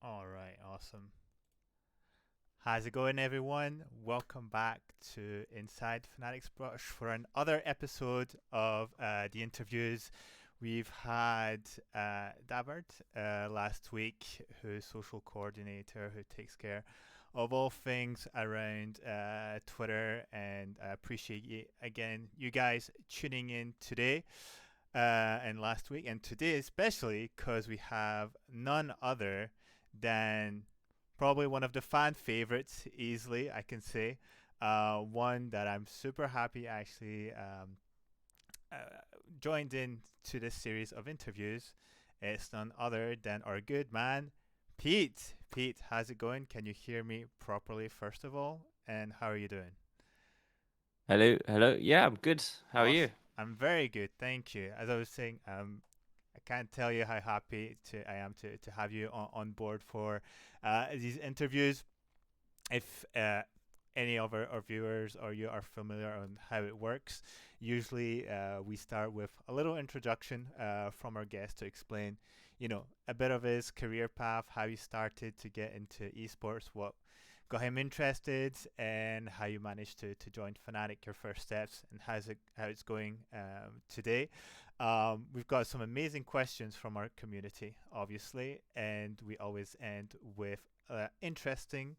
All right, awesome. How's it going, everyone? Welcome back to Inside Fnatic's Brush for another episode of the interviews. We've had Dabert last week, who's social coordinator, who takes care of all things around Twitter, and I appreciate you again, you guys tuning in today and last week, and today especially because we have none other than probably one of the fan favorites, easily, I can say. One that I'm super happy actually uh, joined in to this series of interviews. It's none other than our good man, Pete. Pete, how's it going? Can you hear me properly, first of all? And how are you doing? Hello, hello. Yeah, I'm good. How are you? Awesome. I'm very good, thank you. As I was saying, I can't tell you how happy I am to have you on board for these interviews. If any of our viewers or you are familiar on how it works, usually we start with a little introduction from our guest to explain, a bit of his career path, how he started to get into esports, what got him interested, and how you managed to join Fnatic, your first steps, and how it's going today. We've got some amazing questions from our community, obviously, and we always end with interesting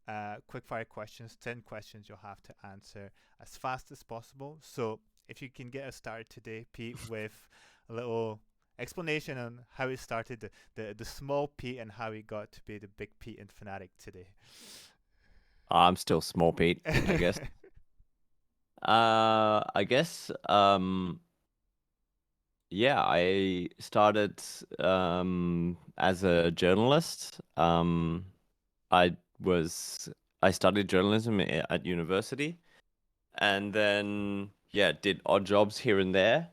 quickfire questions, 10 questions you'll have to answer as fast as possible. So if you can get us started today, Pete, with a little explanation on how it started, the small Pete, and how he got to be the big Pete in Fnatic today. I'm still small Pete, I guess. I guess yeah, I started as a journalist. I was I studied journalism at university, and then yeah, did odd jobs here and there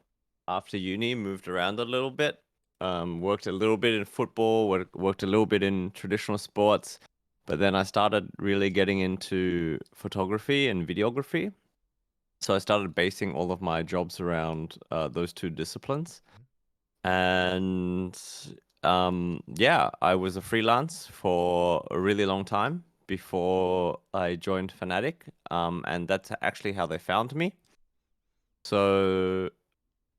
after uni, moved around a little bit. Worked a little bit in football, worked a little bit in traditional sports, but then I started really getting into photography and videography. So I started basing all of my jobs around those two disciplines. And yeah, I was a freelance for a really long time before I joined Fnatic. And that's actually how they found me. So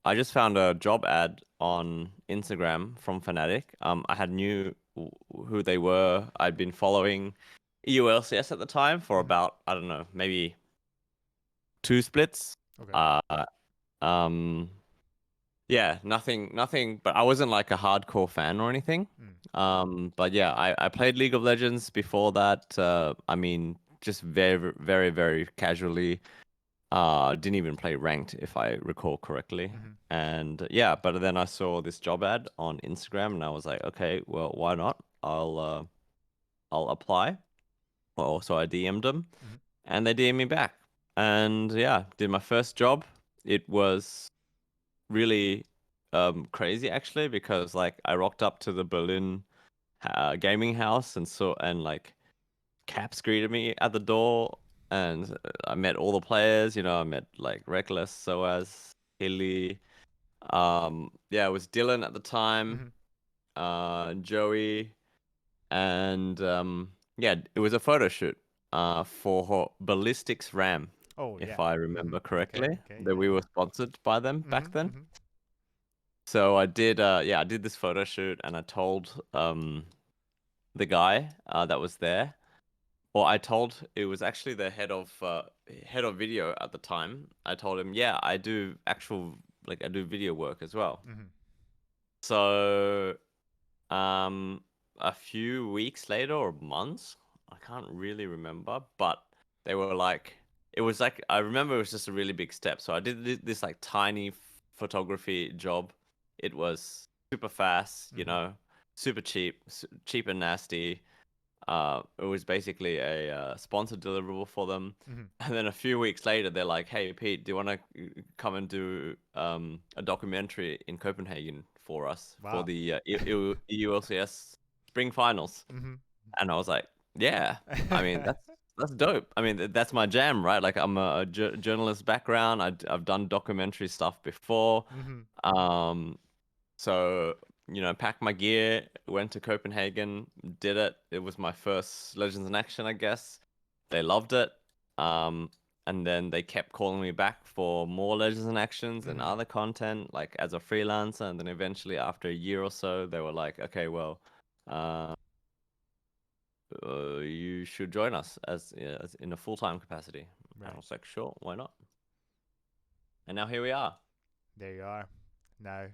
I just found a job ad on Instagram from Fnatic. I had knew who they were. I'd been following EULCS at the time for Mhm. about, I don't know, maybe two splits. Okay. Uh, um, yeah, nothing, but I wasn't like a hardcore fan or anything. Mm. But yeah, I played League of Legends before that. I mean, just very, very, very casually. Didn't even play ranked if I recall correctly. Mhm. And yeah, but then I saw this job ad on Instagram and I was like, okay, well, why not? I'll apply. Well, so I DM'd them Mhm. and they DM'd me back. And yeah, did my first job. It was really crazy actually because like I rocked up to the Berlin gaming house and like Caps greeted me at the door, and I met all the players. I met like Reckless, Soaz, Hilly. Yeah, it was Dylan at the time, Mhm. Joey, and yeah, it was a photo shoot for Ballistics Ram, Oh if yeah. I Mhm. remember Okay. correctly, Okay. that Yeah. we were Yeah. sponsored by them back Mhm. then. Mhm. So I did, yeah, I did this photo shoot, and I told the guy that was there. Or I told it was actually the head of video at the time. I told him, yeah, I do I do video work as well. Mhm. So um a few weeks later or months, I can't really remember, but they were like it was like I remember it was just a really big step. So I did this like tiny photography job. It was super fast, Mhm. super cheap, cheap and nasty. It was basically a sponsored deliverable for them. Mhm. And then a few weeks later, they're like, "Hey, Pete, do you want to come and do a documentary in Copenhagen for us for Wow. the EULCS Spring Finals?" Mhm. And I was like, "Yeah, I mean that's dope. I mean that's my jam, right? Like I'm a journalist background. I've done documentary stuff before. Mhm. Um, so packed my gear, went to Copenhagen, did it. It was my first Legends in Action, I guess. They loved it. Um, and then they kept calling me back for more Legends in Actions and Mm-hmm. other content, like as a freelancer. And then eventually, after a year or so, they were like, okay, well, uh, you should join us as in a full-time capacity. And I Right. was like, sure, why not? And now here we are. There you are. Now,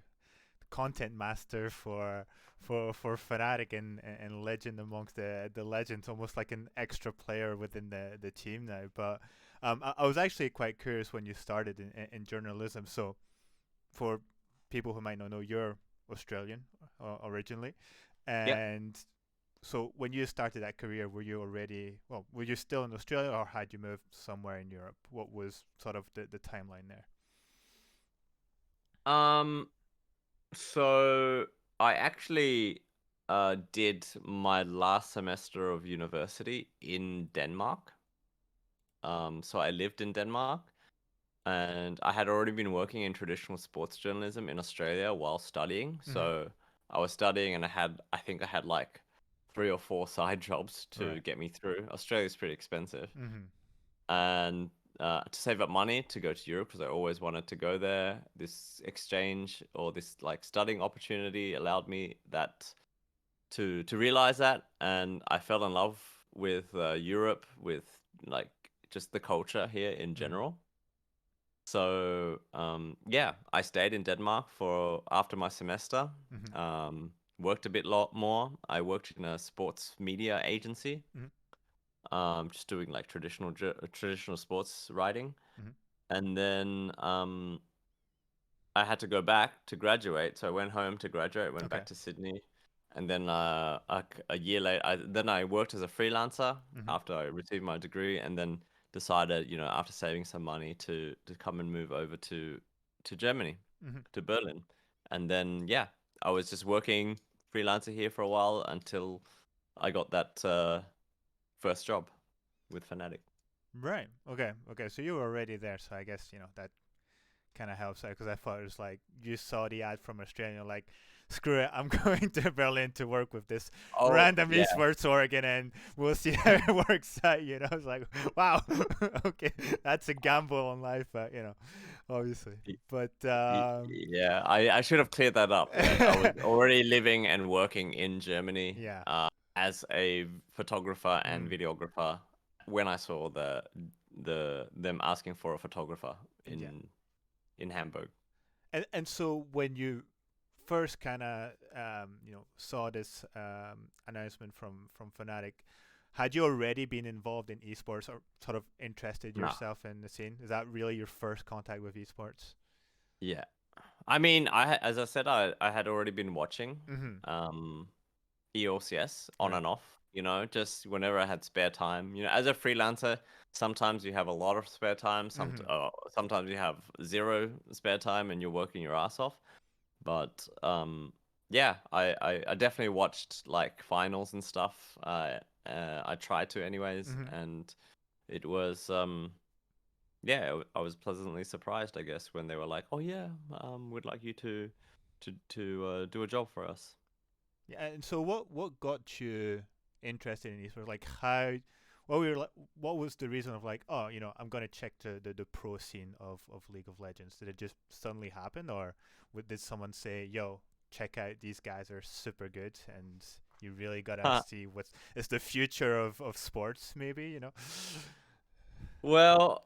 content master for Fnatic and legend amongst the legends, almost like an extra player within the team now. But I was actually quite curious when you started in journalism. So for people who might not know, you're Australian originally, Yep. and so when you started that career, were you already were you still in Australia or had you moved somewhere in Europe? What was sort of the timeline there? Um, So I actually did my last semester of university in Denmark. So I lived in Denmark, and I had already been working in traditional sports journalism in Australia while studying. Mm-hmm. So I was studying, and I think I had like 3 or 4 side jobs to Right. get me through. Australia's pretty expensive, Mm-hmm. and to save up money to go to Europe because I always wanted to go there. This exchange or this like studying opportunity allowed me that to realize that, and I fell in love with Europe, with like just the culture here in Mm-hmm. general. So yeah, I stayed in Denmark for after my semester. Mm-hmm. Worked a bit lot more. I worked in a sports media agency, Mm-hmm. just doing like traditional sports writing. Mm-hmm. And then I had to go back to graduate, so I went home to graduate, went Okay. back to Sydney, and then a year later, I worked as a freelancer Mm-hmm. after I received my degree, and then decided, after saving some money, to come and move over to Germany, Mm-hmm. to Berlin, and then yeah, I was just working freelancer here for a while until I got that first job with Fnatic. Right. Okay. Okay. So you were already there. So I guess that kind of helps out because I thought it was like you saw the ad from Australia, like, screw it, I'm going to Berlin to work with this Oh random yeah, esports organ, and we'll see how it works out. It's like, wow, okay, that's a gamble on life, obviously. But Yeah, I should have cleared that up. That I was already living and working in Germany yeah. as a photographer and Mm, videographer when I saw them asking for a photographer yeah. in Hamburg. And so when you first kind of saw this announcement from Fnatic, had you already been involved in esports or sort of interested No. yourself in the scene? Is that really your first contact with esports? Yeah. I mean, as I said, I had already been watching Mm-hmm. um EOCS on Right. and off, just whenever I had spare time. As a freelancer, sometimes you have a lot of spare time, Mm-hmm. sometimes you have zero spare time and you're working your ass off. But yeah, I definitely watched like finals and stuff. I tried to anyways, Mm-hmm. and it was yeah, I was pleasantly surprised, I guess, when they were like, "Oh yeah, we'd like you to do a job for us." Yeah. And so what got you interested in esports? Like how? What were like, what was the reason of like, oh, I'm gonna check the pro scene of League of Legends? Did it just suddenly happen, or did someone say, yo, check out these guys are super good, and you really gotta see what's it's the future of sports, maybe? Well,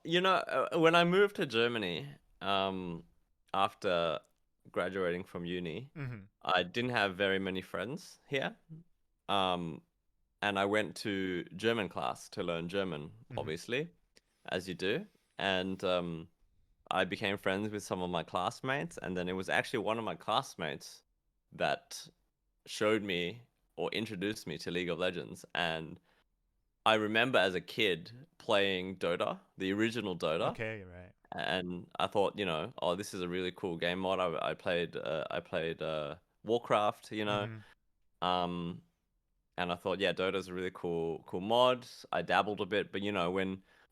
when I moved to Germany, after graduating from uni, Mm-hmm. I didn't have very many friends here. Um, and I went to German class to learn German, Mm-hmm. obviously, as you do. And I became friends with some of my classmates, and then it was actually one of my classmates that showed me or introduced me to League of Legends. And I remember as a kid playing Dota, the original Dota, Okay. Right. and I thought, oh, this is a really cool game mod. I played Warcraft, Mm-hmm. um, and I thought, yeah, Dota's a really cool mod. I dabbled a bit, but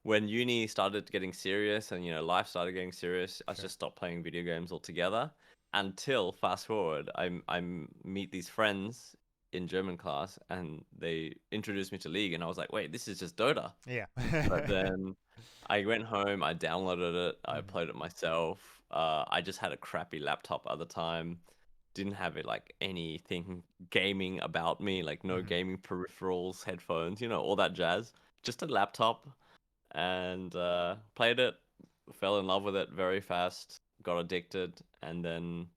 when uni started getting serious and life started getting serious, I Sure. just stopped playing video games altogether. until fast forward, I meet these friends in German class, and they introduced me to League, and I was like, wait, this is just Dota. Yeah. But then I went home, I downloaded it, I Mhm. played it myself. I just had a crappy laptop at the time, didn't have it like anything gaming about me, like no Mhm. gaming peripherals, headphones, all that jazz. Just a laptop, and played it, fell in love with it very fast, got addicted, and then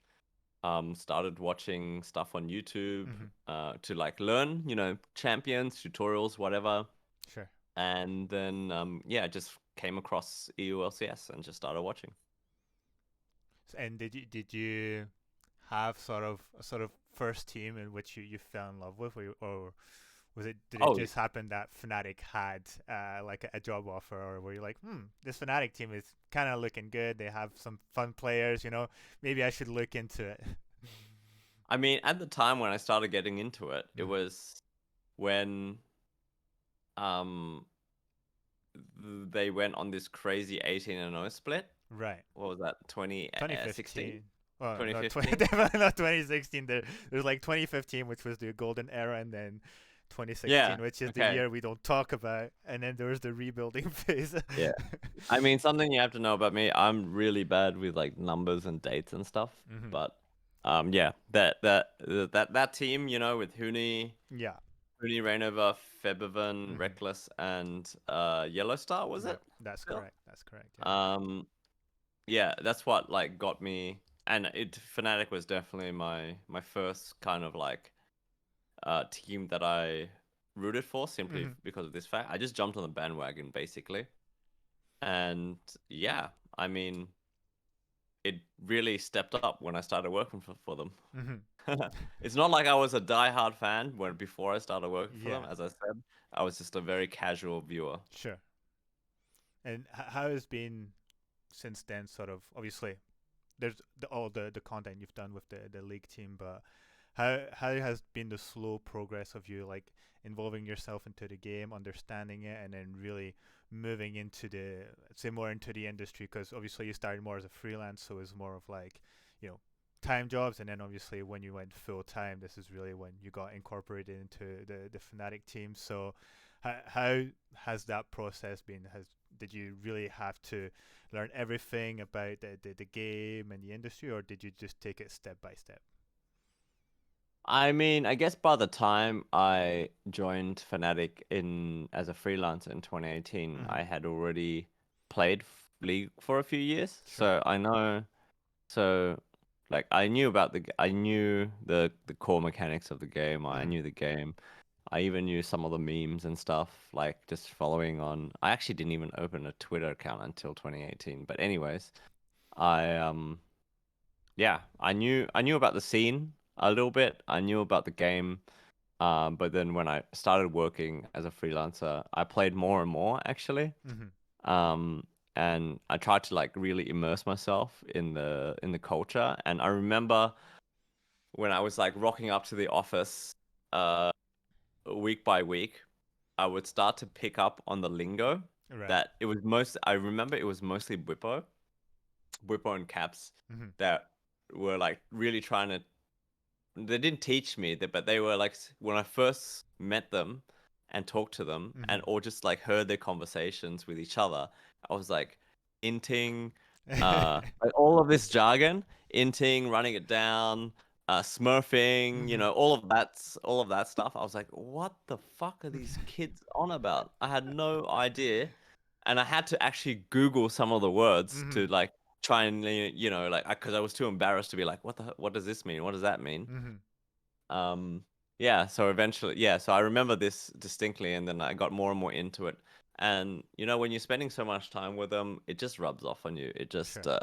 started watching stuff on YouTube Mhm. to like learn, champions, tutorials, whatever. Sure. And then yeah, just came across EULCS and just started watching. And did you have sort of first team in which you fell in love with, or was it did it Oh, just happen that Fnatic had like a job offer, or were you like, this Fnatic team is kind of looking good. They have some fun players, maybe I should look into it. I mean, at the time when I started getting into it, it Mhm. was when um they went on this crazy 18-0 split. Right. What was that? 2016? 2015. Well, no, 2015? definitely not 2016. There's like 2015, which was the golden era, and then Yeah. 2016, which is the Okay. year we don't talk about, and then there was the rebuilding phase. Yeah. I mean, something you have to know about me, I'm really bad with like numbers and dates and stuff. Hmm. But yeah, that team, with Yeah. Huni Rainover, Febivan, Hmm. Reckless, and Yellow Star, was Yep. it? That's Still? correct. That's correct. Yeah. Um yeah, that's what like got me, and Fnatic was definitely my first kind of like team that I rooted for simply Hmm. because of this fact. I just jumped on the bandwagon basically. And yeah, I mean, it really stepped up when I started working for them. Hmm. It's not like I was a diehard fan before I started working for them. Yeah. As I said, I was just a very casual viewer. Sure. And how has been since then? Sort of obviously there's all the content you've done with the league team, but how has been the slow progress of you like involving yourself into the game, understanding it, and then really moving into the say more into the industry? Because obviously you started more as a freelance, so it's more of like time jobs, and then obviously when you went full time, this is really when you got incorporated into the Fnatic team. So how has that process been? Did you really have to learn everything about the game and the industry, or did you just take it step by step? I mean, I guess by the time I joined Fnatic in as a freelancer in 2018, Mm-hmm. I had already played League for a few years, Sure. so I know. So, like, I knew the core mechanics of the game. I Mm-hmm. knew the game. I even knew some of the memes and stuff, like just following on. I actually didn't even open a Twitter account until 2018. But anyways, I yeah, I knew about the scene a little bit. I knew about the game. But then when I started working as a freelancer, I played more and more actually. Mm-hmm. Um, and I tried to like really immerse myself in the culture. And I remember when I was like rocking up to the office, uh, week by week, I would start to pick up on the lingo Right. that it was most. I remember it was mostly Whippo and Caps Mm-hmm. that were like really trying to. They didn't teach me that, but they were like when I first met them and talked to them, and or just like heard their conversations with each other. I was like inting, Mm-hmm. like all of this jargon, inting, running it down, smurfing, Mm-hmm. all of that stuff. I was like, what the fuck are these kids on about? I had no idea, and I had to actually Google some of the words Mm-hmm. to like try and like because I was too embarrassed to be like, what does this mean? What does that mean? Mm-hmm. Um, yeah, so eventually, yeah, so I remember this distinctly, and then I got more and more into it. And when you're spending so much time with them, it just rubs off on you. It just Sure.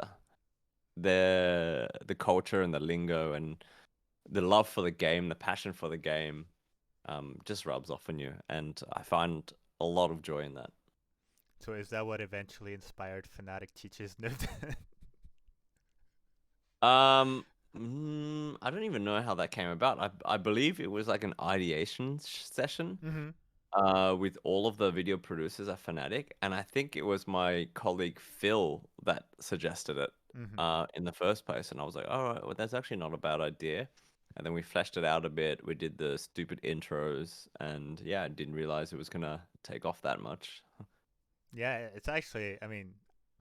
the culture and the lingo and the love for the game, the passion for the game, just rubs off on you, and I find a lot of joy in that. So is that what eventually inspired Fnatic Teaches Nerd? Um, I don't even know how that came about. I believe it was like an ideation session. Mm-hmm. with all of the video producers at Fnatic, and I think it was my colleague Phil that suggested it Mm-hmm. in the first place, and I was like, all right, well, that's actually not a bad idea. And then we fleshed it out a bit. We did the stupid intros, and yeah, I didn't realize it was gonna take off that much. Yeah, it's actually, I mean,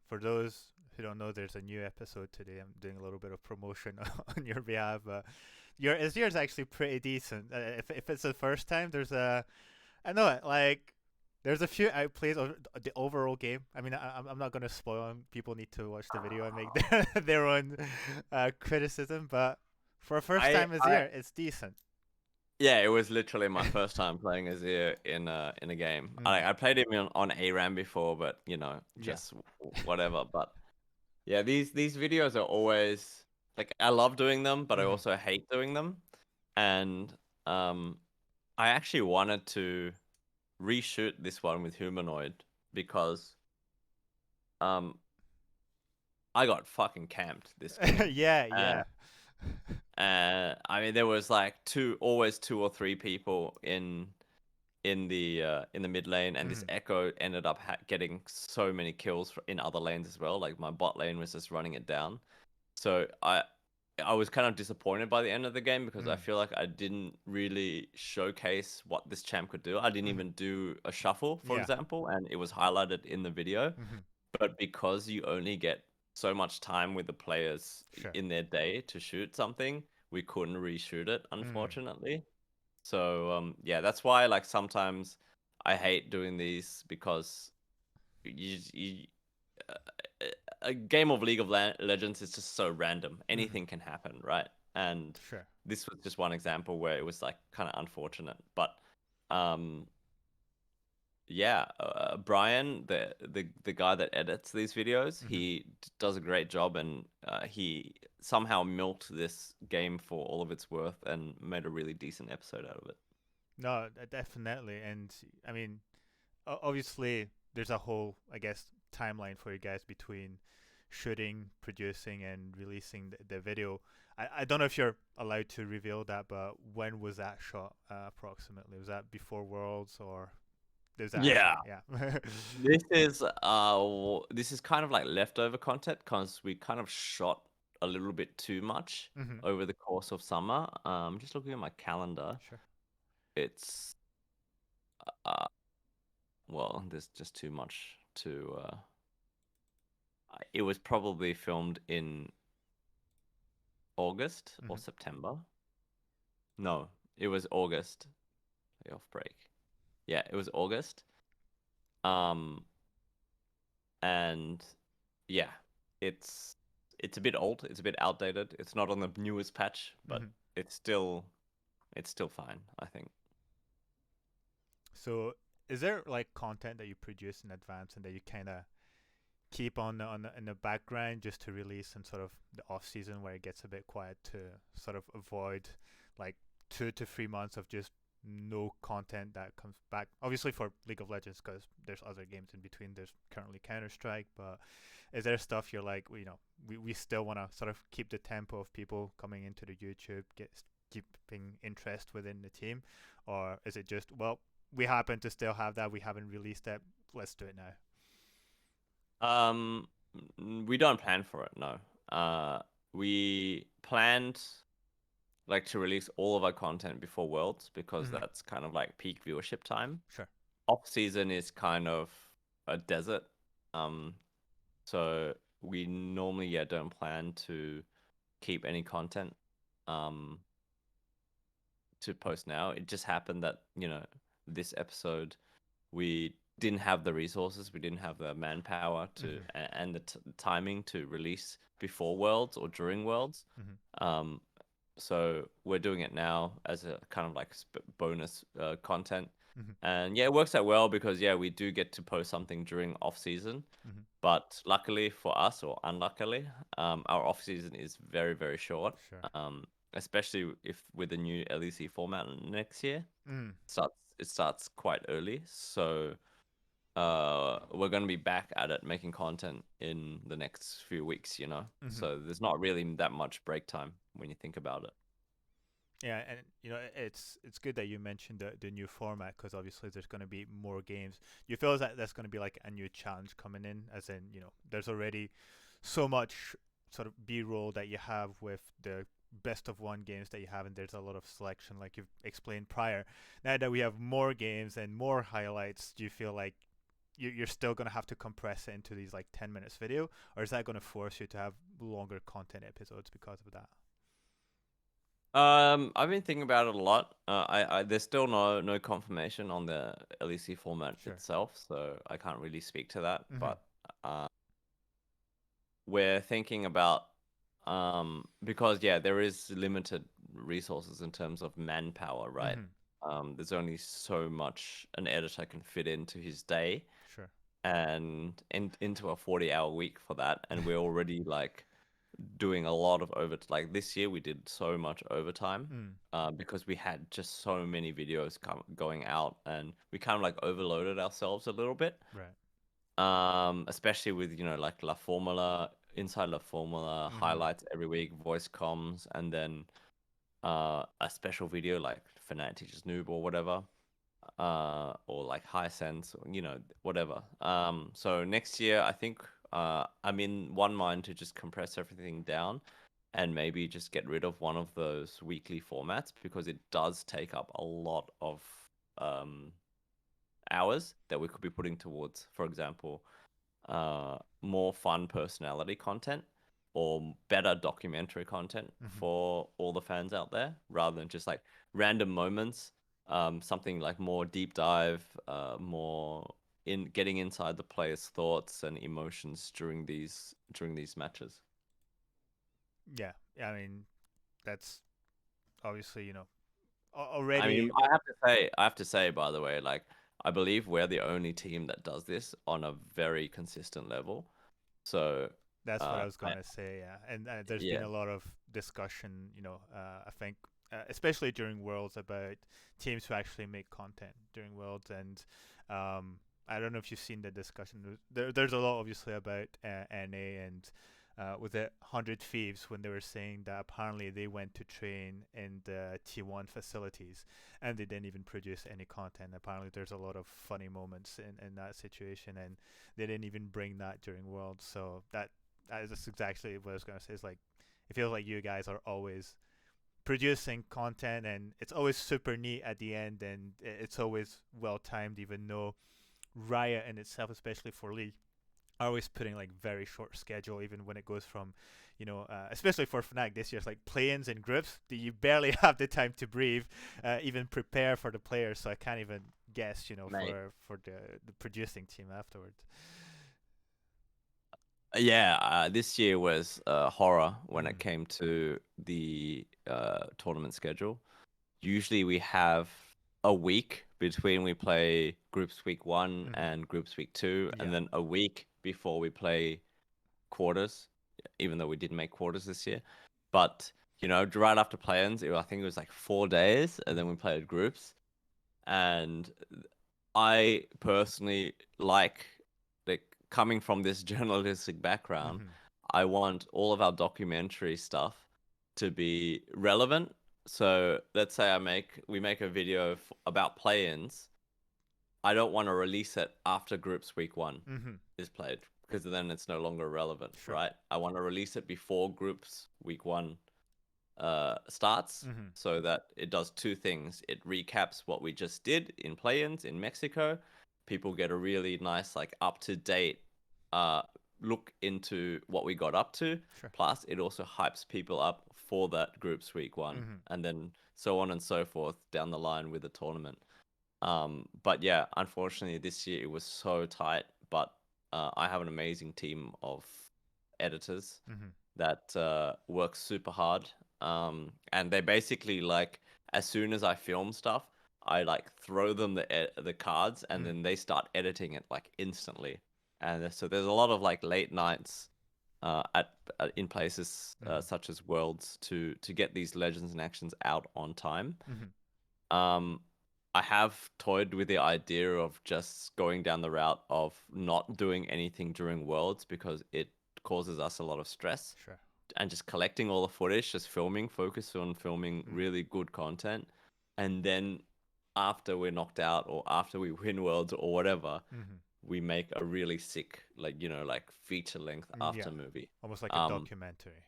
for those who don't know, there's a new episode today. I'm doing a little bit of promotion on your behalf. Yours actually pretty decent. If it's the first time, I know it, like, there's a few outplays of the overall game. I mean, I'm not gonna spoil them. People need to watch the video and make their own criticism. But for a first I time as I year, it's decent. Yeah, it was literally my first time playing Azir in a game. Mm, I played him on ARAM before, but yeah. just whatever. But yeah, these videos are always like I love doing them, but I Mm-hmm. also hate doing them. And um, I actually wanted to reshoot this one with Humanoid because um, I got fucking camped this game. Yeah, Uh, yeah. I mean, there was like always two or three people in the mid lane, and this Mm-hmm. Echo ended up getting so many kills in other lanes as well. Like my bot lane was just running it down. So I was kind of disappointed by the end of the game because I Mm, feel like I didn't really showcase what this champ could do. I didn't mm-hmm. even do a shuffle, for Yeah. example, and it was highlighted in the video. Mm-hmm. But because you only get so much time with the players Sure. in their day to shoot something, we couldn't reshoot it, Mm, unfortunately. So yeah, that's why like sometimes I hate doing these because you a game of League of Legends is just so random. mm-hmm. Anything can happen, right? And Sure. this was just one example where it was like kind of unfortunate. But um, yeah, Brian, the guy that edits these videos, Mm-hmm. he does a great job, and he somehow milked this game for all of its worth and made a really decent episode out of it. No, definitely. And I mean, obviously, there's a whole, I guess, timeline for you guys between shooting, producing, and releasing the video. I don't know if you're allowed to reveal that, but when was that shot approximately? Was that before Worlds or there's that Yeah, actually? Yeah. this is kind of like leftover content because we kind of shot a little bit too much Mm-hmm. over the course of summer. Just looking at my calendar, Sure. it's uh well, there's just too much to it was probably filmed in August or Mm-hmm. September. No, it was August. Off break. Yeah, it was August. Um and yeah, it's it's a bit old. It's a bit outdated. It's not on the newest patch, but Mm-hmm. it's still it's still fine, I think. So, is there like content that you produce in advance and that you kind of keep in the background just to release in sort of the off season where it gets a bit quiet to sort of avoid like 2 to 3 months of just no content that comes back. Obviously for League of Legends because there's other games in between. There's currently Counter Strike, but is there stuff you're like, well, we still want to sort of keep the tempo of people coming into the YouTube, keeping interest within the team, or is it just well we happen to still have that we haven't released it, let's do it now. Um, we don't plan for it, no. We planned like to release all of our content before Worlds because Mm-hmm. that's kind of like peak viewership time. Sure. Off season is kind of a desert. Um, so we normally don't plan to keep any content um to post now. It just happened that, this episode we didn't have the resources, we didn't have the manpower to Mm-hmm. and the timing to release before Worlds or during Worlds. Mm-hmm. Um, so we're doing it now as a kind of like bonus content, Mm-hmm. and yeah, it works out well because yeah, we do get to post something during off season. Mm-hmm. But luckily for us, or unluckily, our off season is very very short. Sure. Um, especially if with the new LEC format next year Mm. it starts quite early. So we're going to be back at it making content in the next few weeks, Mm-hmm. so there's not really that much break time when you think about it. Yeah, and it's good that you mentioned the new format, because obviously there's going to be more games. Do you feel that that's going to be like a new challenge coming in, as in, there's already so much sort of B-roll that you have with the best of one games that you have, and there's a lot of selection, like you've explained prior. Now that we have more games and more highlights, do you feel like you're still going to have to compress it into these like 10 minutes video, or is that going to force you to have longer content episodes because of that? I've been thinking about it a lot. There's still no confirmation on the LEC format Sure. itself, so I can't really speak to that. Mm-hmm. But we're thinking about because yeah, there is limited resources in terms of manpower, right? Mm-hmm. There's only so much an editor can fit into his day Sure. and into a 40-hour week for that, and we're already like doing a lot of like this year we did so much overtime Mm. because we had just so many videos going out, and we kind of like overloaded ourselves a little bit, Right. especially with like La Formula, inside La Formula Mm-hmm. highlights every week, voice comms, and then a special video like Fnatic Teacher's Noob or whatever, or like High Sense, or, whatever. So next year, I think I'm in one mind to just compress everything down and maybe just get rid of one of those weekly formats, because it does take up a lot of um, hours that we could be putting towards, for example, more fun personality content or better documentary content Mm-hmm. for all the fans out there, rather than just like random moments. Something like more deep dive, more in getting inside the players' thoughts and emotions during these matches. Yeah. I mean, that's obviously, I mean, already. I have to say, by the way, like I believe we're the only team that does this on a very consistent level. So, That's what I was I gonna say. Yeah, and there's been yeah. a lot of discussion. I think, especially during Worlds, about teams who actually make content during Worlds, and I don't know if you've seen the discussion. There's a lot obviously about NA and with the 100 Thieves, when they were saying that apparently they went to train in the T1 facilities and they didn't even produce any content. Apparently, there's a lot of funny moments in that situation, and they didn't even bring that during Worlds. So that's exactly what I was gonna say. It's like it feels like you guys are always producing content, and it's always super neat at the end, and it's always well timed. Even though Riot in itself, especially for League, are always putting like very short schedule. Even when it goes from, especially for Fnatic this year, it's like play-ins and groups that you barely have the time to breathe, even prepare for the players. So I can't even guess, Mate. for the producing team afterwards. Yeah, this year was horror when it Mm. came to the tournament schedule. Usually we have a week between we play groups week one Mm-hmm. and groups week two, and Yeah. then a week before we play quarters, even though we didn't make quarters this year. But, right after play-ins, I think it was like 4 days, and then we played groups. And I personally like coming from this journalistic background, Mm-hmm. I want all of our documentary stuff to be relevant. So let's say we make a video about play-ins. I don't want to release it after groups week one Mm-hmm. is played, because then it's no longer relevant, Sure. right? I want to release it before groups week one starts, Mm-hmm. so that it does two things. It recaps what we just did in play-ins in Mexico. People get a really nice, like, up-to-date uh, look into what we got up to. Sure. Plus, it also hypes people up for that groups week one, Mm-hmm. and then so on and so forth down the line with the tournament. But yeah, unfortunately, this year it was so tight. But I have an amazing team of editors Mm-hmm. that work super hard. And they basically like, as soon as I film stuff, I like throw them the cards, and Mm. then they start editing it like instantly. And so there's a lot of like late nights in places Mm-hmm. such as Worlds to get these legends and actions out on time. Mm-hmm. Um, I have toyed with the idea of just going down the route of not doing anything during Worlds, because it causes us a lot of stress. Sure. and just collecting all the footage, just filming, focus on filming really good content. And then after we're knocked out or after we win worlds or whatever, we make a really sick, like, like feature length Yeah, after movie. almost like a documentary.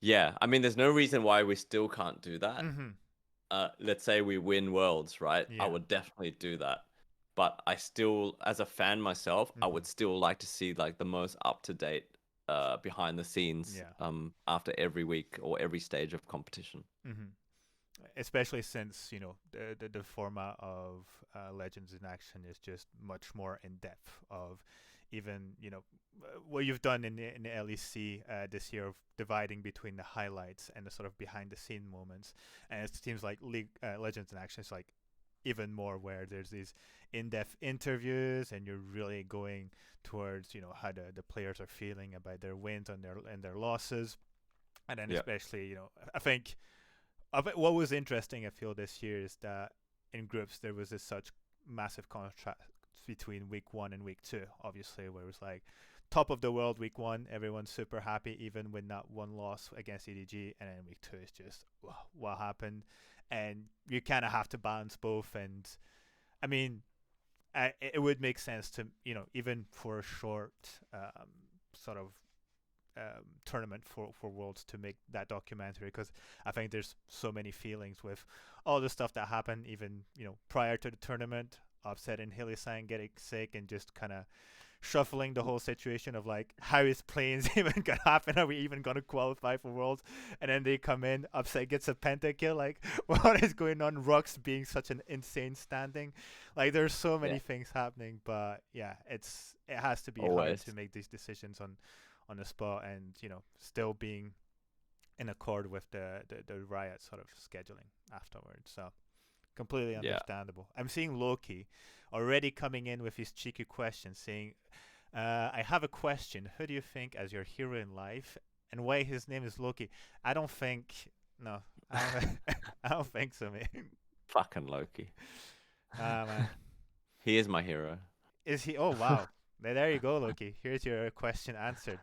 Yeah, I mean, there's no reason why we still can't do that. Let's say we win worlds, right? I Yeah. would definitely do that. But I still, as a fan myself, I would still like to see like the most up to date behind the scenes Yeah. after every week or every stage of competition. Especially since the format of Legends in Action is just much more in depth of even what you've done in the LEC this year of dividing between the highlights and the sort of behind the scene moments, and it seems like League Legends in Action is like even more where there's these in-depth interviews and you're really going towards how the players are feeling about their wins and their losses, and then especially I think what was interesting, I feel, this year is that in groups there was this such massive contrast between week 1 and week 2, obviously, where it was like top of the world week 1, everyone's super happy, even with not one loss against EDG, and then week 2 is just what happened, and you kind of have to balance both. And I mean, it would make sense to even for a short sort of tournament for Worlds to make that documentary, because I think there's so many feelings with all the stuff that happened, even prior to the tournament, Upset and Hilisan getting sick and just kind of shuffling the whole situation of like, how is planes even gonna happen? Are we even gonna qualify for Worlds? And then they come in, Upset gets a pentakill. Like, what is going on? Rux being such an insane standing. Like, there's so many things happening, but yeah, it has to be hard to make these decisions on the spot, and still being in accord with the Riot sort of scheduling afterwards. So completely understandable. I'm seeing Loki already coming in with his cheeky question, saying, I have a question. Who do you think as your hero in life, and why his name is Loki? I don't think. No, I don't think so, man. Fucking Loki. Man. He is my hero. Is he? Oh, wow. There you go, Loki. Here's your question answered.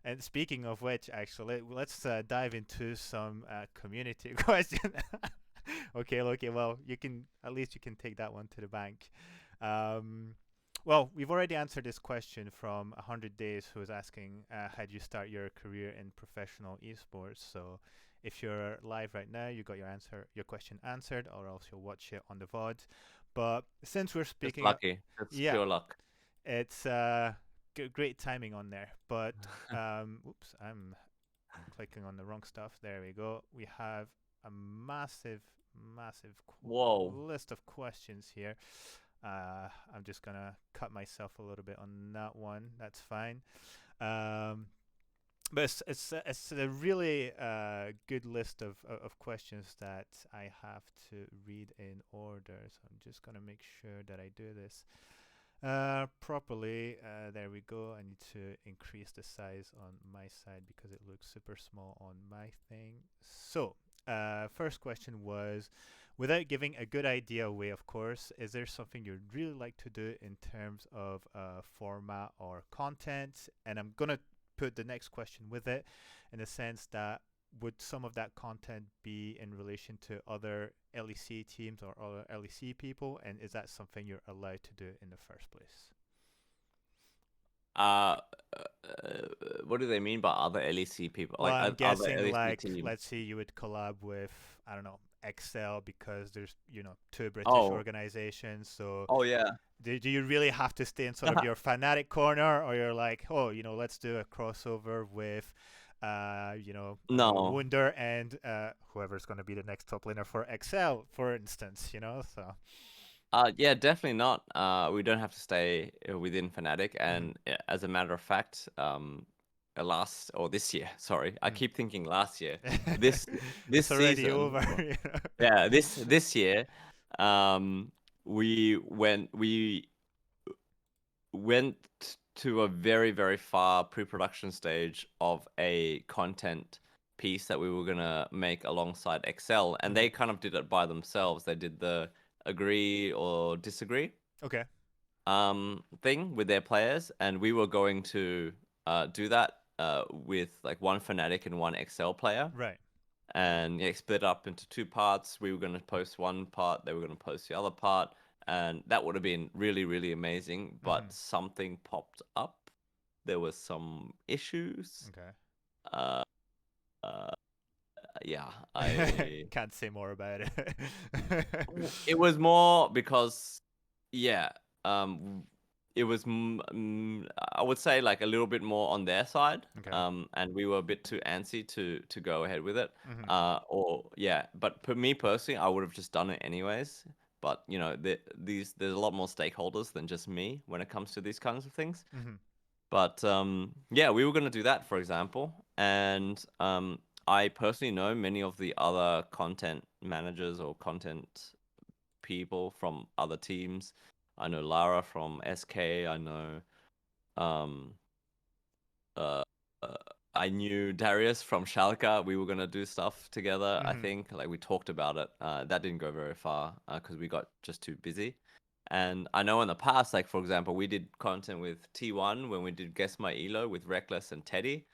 And speaking of which, actually, let's dive into some community question. Okay, Loki. Well, at least you can take that one to the bank. Well, we've already answered this question from 100 Days, who was asking, how did you start your career in professional esports? So if you're live right now, you got your question answered, or else you'll watch it on the VOD. But since we're speaking, It's lucky. It's pure luck. It's great timing on there. But oops, I'm clicking on the wrong stuff. There we go. We have a massive list of questions here. I'm just gonna cut myself a little bit on that one. That's fine. But it's a really good list of questions that I have to read in order. So I'm just gonna make sure that I do this properly. There we go. I need to increase the size on my side because it looks super small on my thing. So first question was, without giving a good idea away, of course, is there something you'd really like to do in terms of format or content? And I'm gonna put the next question with it, in the sense that would some of that content be in relation to other LEC teams or other LEC people, and is that something you're allowed to do in the first place? What do they mean by other LEC people? Well, like I'm other guessing, LEC like, teams? let's say you would collab with, I don't know, Excel, because there's two British organizations. So yeah. do you really have to stay in sort of your Fnatic corner, or you're like, oh, let's do a crossover with No. Wunder and whoever's going to be the next top laner for Excel, for instance, so. Yeah, definitely not. We don't have to stay within Fnatic, and as a matter of fact, this year, sorry, I keep thinking last year. This it's already season, over. yeah, this year, we went to a very, very far pre-production stage of a content piece that we were gonna make alongside Excel, and they kind of did it by themselves. They did the agree or disagree thing with their players, and we were going to do that with like one Fnatic and one Excel player, Right. and yeah, split up into two parts. We were going to post one part, they were going to post the other part, and that would have been really, really amazing. Mm-hmm. But something popped up. There was some issues. Okay. Uh, uh, yeah, I. Can't say more about it. It was more because, yeah, it was. I would say like a little bit more on their side. Okay. And we were a bit too antsy to go ahead with it. Mm-hmm. Or yeah, but for me personally, I would have just done it anyways. But you know, there's a lot more stakeholders than just me when it comes to these kinds of things. Mm-hmm. But yeah, we were going to do that, for example. And I personally know many of the other content managers or content people from other teams. I know Lara from SK. I know um, uh, uh, I knew Darius from Schalke. We were going to do stuff together, I Mm-hmm. think. Like we talked about it. That didn't go very far because we got just too busy. And I know in the past, like for example, we did content with T1 when we did Guess My Elo with Reckless and Teddy.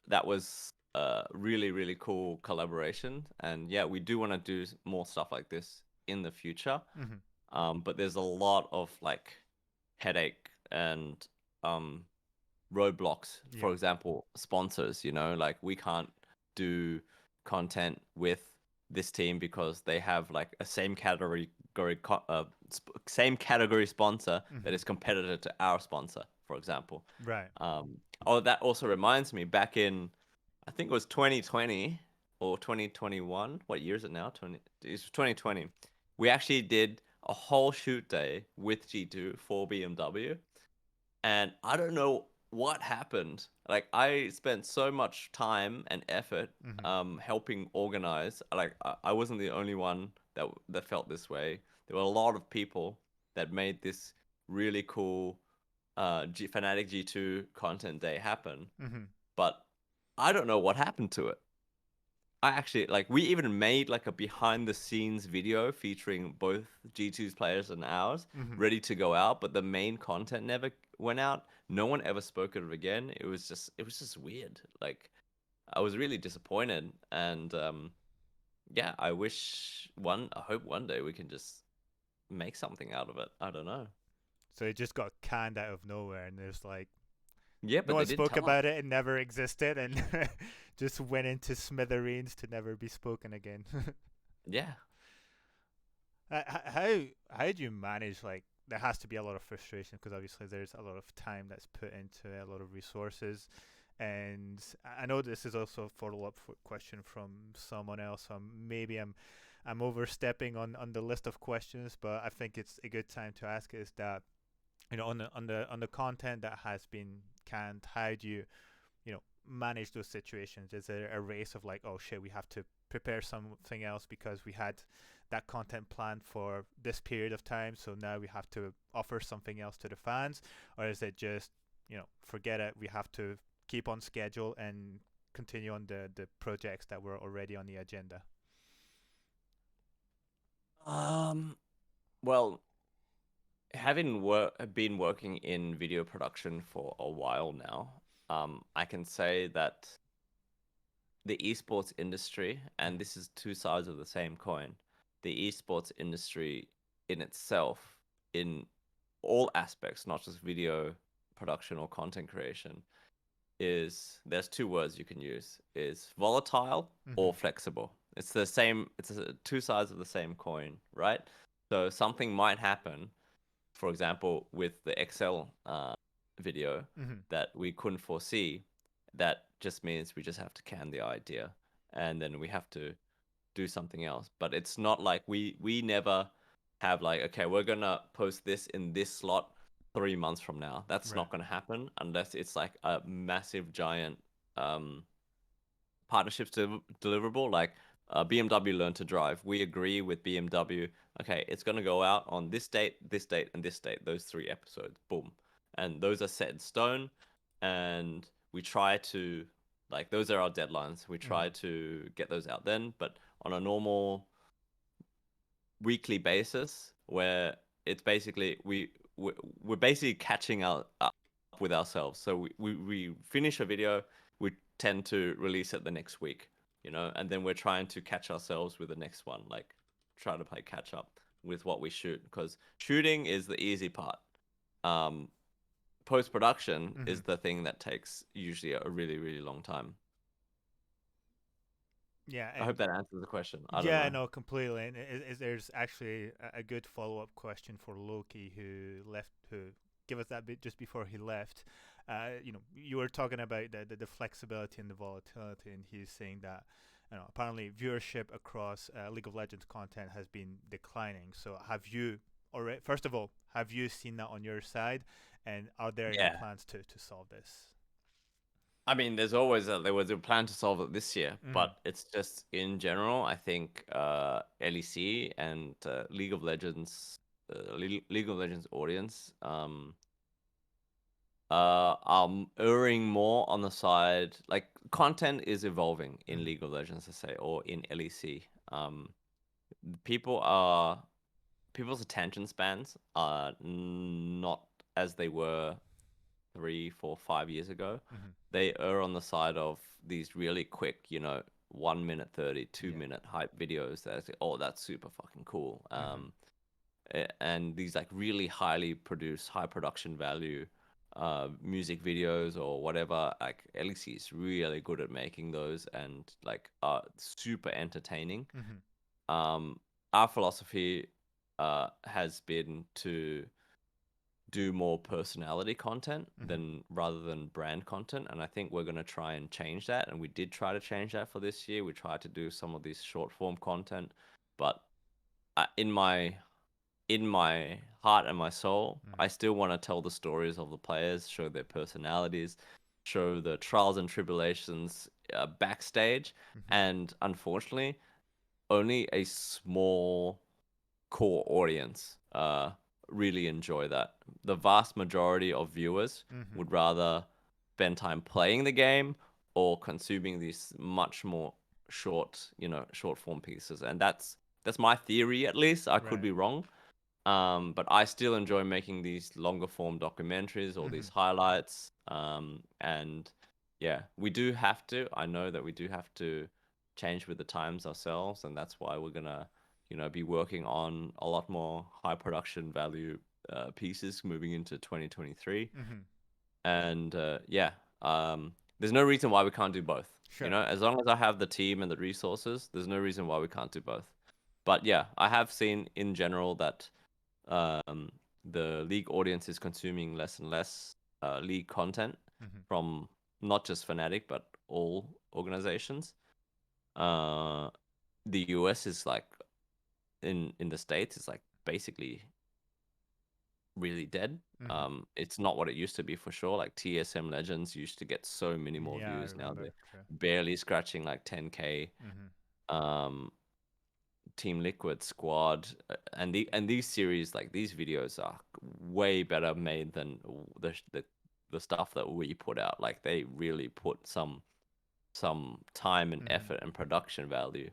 That was a really, really cool collaboration. And yeah, we do want to do more stuff like this in the future. Mm-hmm. But there's a lot of like headache and um, roadblocks. Yeah. For example, sponsors. You know, like we can't do content with this team because they have like a same category sponsor that Mm-hmm. is competitor to our sponsor, for example. Right. Um, oh, that also reminds me. Back in, I think it was 2020 or 2021. What year is it now? It's 2020. We actually did a whole shoot day with G2 for BMW, and I don't know what happened. Like I spent so much time and effort Mm-hmm. helping organize. Like I wasn't the only one that felt this way. There were a lot of people that made this really cool Fnatic G2 content day happen. Mm-hmm. But I don't know what happened to it. I actually like we even made like a behind the scenes video featuring both G2's players and ours Mm-hmm. ready to go out, but the main content never went out. No one ever spoke of it again. It was just weird. Like I was really disappointed, and yeah, I hope one day we can just make something out of it. I don't know. So it just got canned out of nowhere, and there's like Yeah, no but they one didn't spoke tell us. about it. It never existed, and just went into smithereens to never be spoken again. Yeah. How do you manage like? There has to be a lot of frustration because obviously there's a lot of time that's put into it, a lot of resources, and I know this is also a follow up question from someone else. So maybe I'm overstepping on the list of questions, but I think it's a good time to ask is that on the content that has been canned, how do you manage those situations? Is there a race of like, oh shit, we have to prepare something else because we had that content planned for this period of time, so now we have to offer something else to the fans? Or is it just, forget it, we have to keep on schedule and continue on the projects that were already on the agenda? Um. Well, having been working in video production for a while now, I can say that the esports industry, and Mm-hmm. this is two sides of the same coin, the esports industry in itself, in all aspects, not just video production or content creation, there's two words you can use, is volatile Mm-hmm. or flexible. It's the same, two sides of the same coin, right? So something might happen, for example, with the Excel video Mm-hmm. that we couldn't foresee, that just means we just have to can the idea and then we have to do something else. But it's not like we never have like, okay, we're gonna post this in this slot 3 months from now. That's Right. not gonna happen unless it's like a massive giant um partnerships deliverable, like BMW Learn to Drive. We agree with BMW. Okay, it's going to go out on this date, and this date. Those 3 episodes. Boom, and those are set in stone. And we try to like those are our deadlines. We Mm-hmm. try to get those out then, but on a normal weekly basis, where it's basically we're basically catching up up with ourselves. So we finish a video, we tend to release it the next week, and then we're trying to catch ourselves with the next one, like try to play catch up with what we shoot, because shooting is the easy part. Post production is the thing that takes usually a really, really long time. Yeah, I and hope that answers the question. I don't yeah, know. no, completely. And there's actually a good follow-up question for Loki, who gave us that bit just before he left. You were talking about the flexibility and the volatility, and he's saying that apparently viewership across League of Legends content has been declining. So have you already? First of all, have you seen that on your side, and are there any Yeah. plans to solve this? I mean, there was a plan to solve it this year, but it's just in general. I think LEC and League of Legends audience are erring more on the side, like content is evolving in League of Legends, I say, or in LEC. People are people's attention spans are not as they were 3, 4, 5 years ago. Mm-hmm. They err on the side of these really quick, 1 minute 30, two Yeah. minute hype videos that say, oh, that's super fucking cool. Mm-hmm. And these like really highly produced, high production value music videos or whatever. Like LEC is really good at making those and like are super entertaining. Mm-hmm. Our philosophy has been to do more personality content Mm-hmm. than rather than brand content, and I think we're going to try and change that, and we did try to change that for this year. We tried to do some of these short form content, but in my heart and my soul, Mm-hmm. I still want to tell the stories of the players, show their personalities, show the trials and tribulations backstage. Mm-hmm. And unfortunately, only a small core audience really enjoy that. The vast majority of viewers Mm-hmm. would rather spend time playing the game or consuming these much more short form pieces. And that's my theory, at least. I could Right. be wrong. But I still enjoy making these longer form documentaries or Mm-hmm. these highlights. And yeah, we do have to. I know that we do have to change with the times ourselves, and that's why we're gonna, be working on a lot more high production value pieces moving into 2023. Mm-hmm. And yeah, there's no reason why we can't do both. Sure. As long as I have the team and the resources, there's no reason why we can't do both. But yeah, I have seen in general that um, the league audience is consuming less and less league content Mm-hmm. from not just Fnatic but all organizations. Uh, the US is like in the States is like basically really dead. Mm-hmm. It's not what it used to be for sure. Like TSM Legends used to get so many more Yeah, I views. Now remember. they're True. barely scratching like 10K. Mm-hmm. Um, Team Liquid Squad, and these series, like these videos are way better made than the stuff that we put out. Like they really put some time and Mm-hmm. effort and production value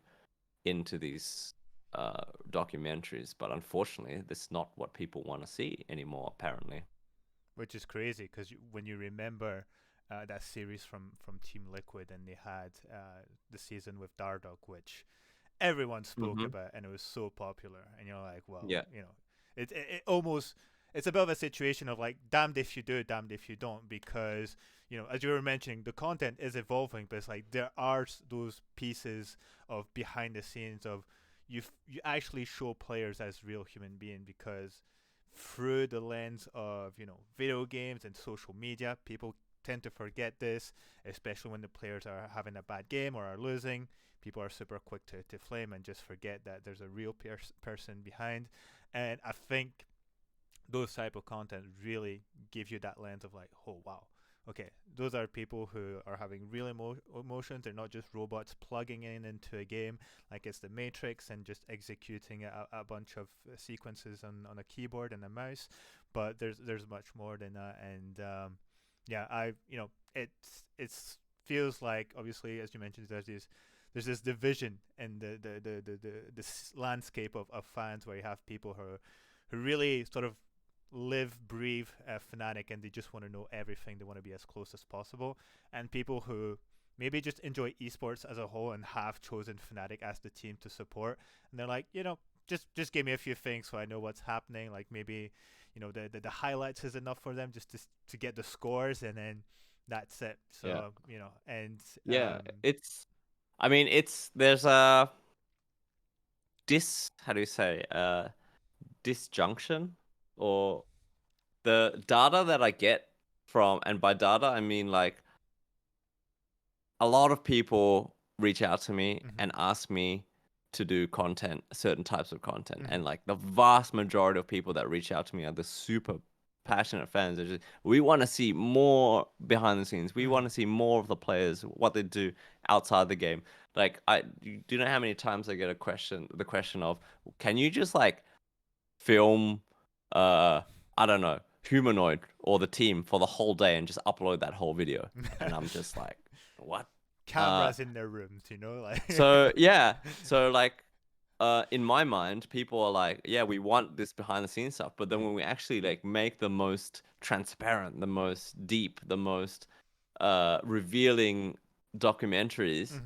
into these documentaries, but unfortunately, this is not what people want to see anymore. Apparently. Which is crazy because when you remember that series from Team Liquid, and they had the season with Dardoch, which everyone spoke Mm-hmm. about, and it was so popular, and you're like, well, Yeah. it almost, it's a bit of a situation of like damned if you do, damned if you don't, because as you were mentioning, the content is evolving, but it's like there are those pieces of behind the scenes of you actually show players as real human beings, because through the lens of video games and social media, people tend to forget this, especially when the players are having a bad game or are losing. People are super quick to flame and just forget that there's a real person behind. And I think those type of content really give you that lens of like, oh wow, okay, those are people who are having real emotions. They're not just robots plugging into a game like it's the Matrix and just executing a bunch of sequences on a keyboard and a mouse. But there's much more than that. And yeah, it's feels like, obviously, as you mentioned, there's this division in the this landscape of fans, where you have people who really sort of live, breathe Fnatic, and they just want to know everything. They want to be as close as possible. And people who maybe just enjoy esports as a whole and have chosen Fnatic as the team to support, and they're like, just give me a few things so I know what's happening. Like maybe, the highlights is enough for them just to get the scores, and then that's it. Yeah. So and Yeah, I mean, there's a how do you say, disjunction, or the data that I get from, and by data I mean like a lot of people reach out to me and ask me to do content, certain types of content, and like the vast majority of people that reach out to me are the super passionate fans. Just, we want to see more behind the scenes. We want to see more of the players, what they do outside the game. Like, do you know how many times I get the question of, can you just like film, I don't know, humanoid or the team for the whole day and just upload that whole video? And I'm just like, what? Cameras in their rooms, like. So yeah, so like, in my mind, people are like, yeah, we want this behind the scenes stuff, but then when we actually like make the most transparent, the most deep, the most revealing documentaries,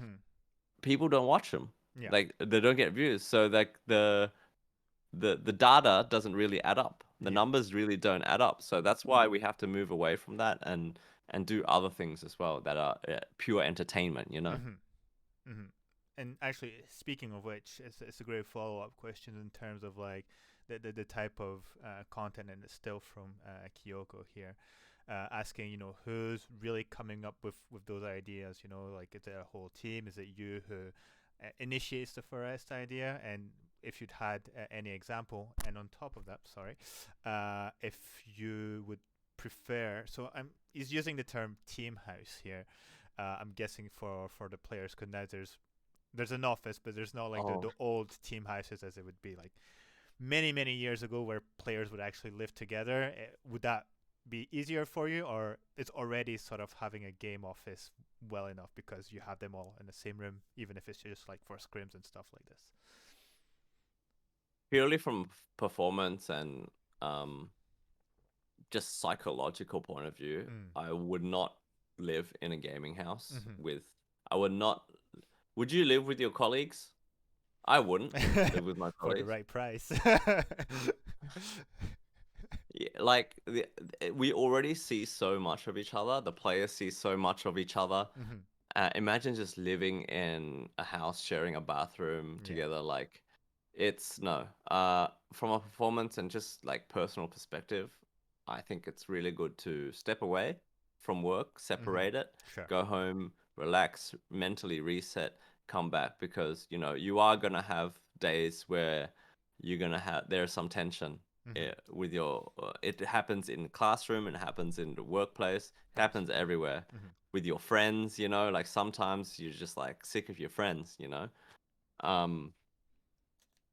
people don't watch them. Yeah. Like, they don't get views. So like the data doesn't really add up. The numbers really don't add up. So that's why we have to move away from that and do other things as well that are pure entertainment, And actually, speaking of which, it's a great follow-up question in terms of like the type of content, and it's still from Kyoko here, asking, who's really coming up with those ideas, like is it a whole team? Is it you who initiates the first idea? And if you'd had any example, and on top of that, sorry, if you would prefer, so he's using the term team house here. I'm guessing for the players, because now there's an office, but there's not like the old team houses as it would be like many years ago, where players would actually live together. Would that be easier for you, or it's already sort of having a game office well enough because you have them all in the same room, even if it's just like for scrims and stuff like this? Purely from performance and just psychological point of view, I would not live in a gaming house with. I would not. Would you live with your colleagues? I wouldn't live with my For the colleagues. right price. Yeah, like we already see so much of each other. The players see so much of each other. Imagine just living in a house, sharing a bathroom together. Like, it's no. From a performance and just like personal perspective, I think it's really good to step away from work, separate it, Sure. go home, relax, mentally reset, come back, because you are gonna have days where you're gonna have there's some tension with your. It happens in the classroom, it happens in the workplace, it happens everywhere. With your friends, like sometimes you're just like sick of your friends, and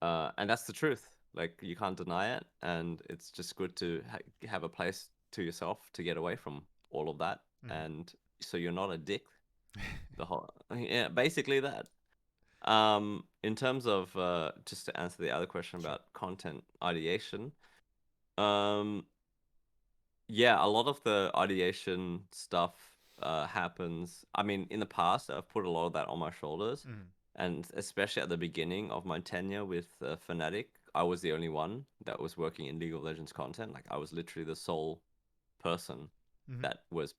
that's the truth. Like, you can't deny it, and it's just good to have a place to yourself to get away from all of that, and so you're not a dick. The whole yeah, basically that. In terms of just to answer the other question about content ideation, yeah, a lot of the ideation stuff happens. I mean, in the past, I've put a lot of that on my shoulders, and especially at the beginning of my tenure with Fnatic, I was the only one that was working in League of Legends content. Like, I was literally the sole person that was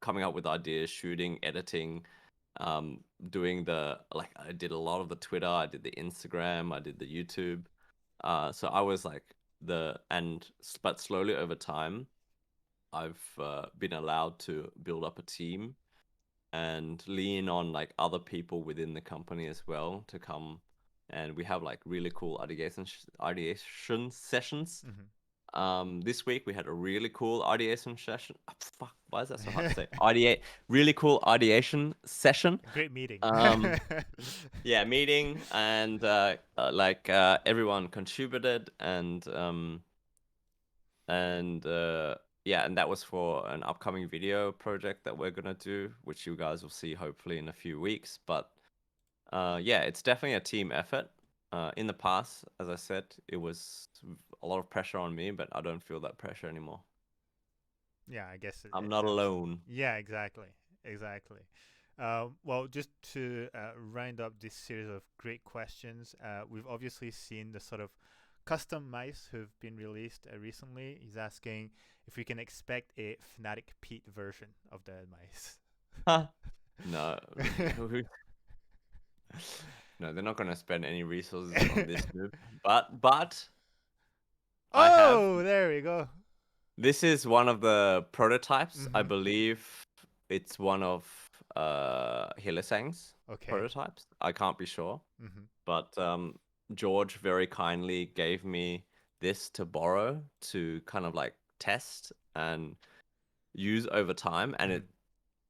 coming up with ideas, shooting, editing, doing like, I did a lot of the Twitter, I did the Instagram, I did the YouTube. So I was like but slowly over time, I've been allowed to build up a team and lean on like other people within the company as well to come, and we have like really cool ideation sessions. This week we had a really cool ideation session. Oh, fuck, why is that so hard to say? Really cool ideation session. Great meeting. Yeah, meeting, and like everyone contributed, and yeah, and that was for an upcoming video project that we're gonna do, which you guys will see hopefully in a few weeks. But yeah, it's definitely a team effort. In the past, as I said, it was a lot of pressure on me, but I don't feel that pressure anymore. Yeah, I guess I'm not absolutely. alone. Yeah, exactly, exactly. Well, just to round up this series of great questions, we've obviously seen the sort of custom mice who've been released recently. He's asking if we can expect a Fnatic Pete version of the mice. Huh? No, no, they're not going to spend any resources on this move. But I have. Oh, there we go. This is one of the prototypes. I Mm-hmm. believe it's one of Hylissang's Okay. prototypes. I can't be sure, Mm-hmm. but George very kindly gave me this to borrow to kind of like test and use over time, and Mm-hmm. it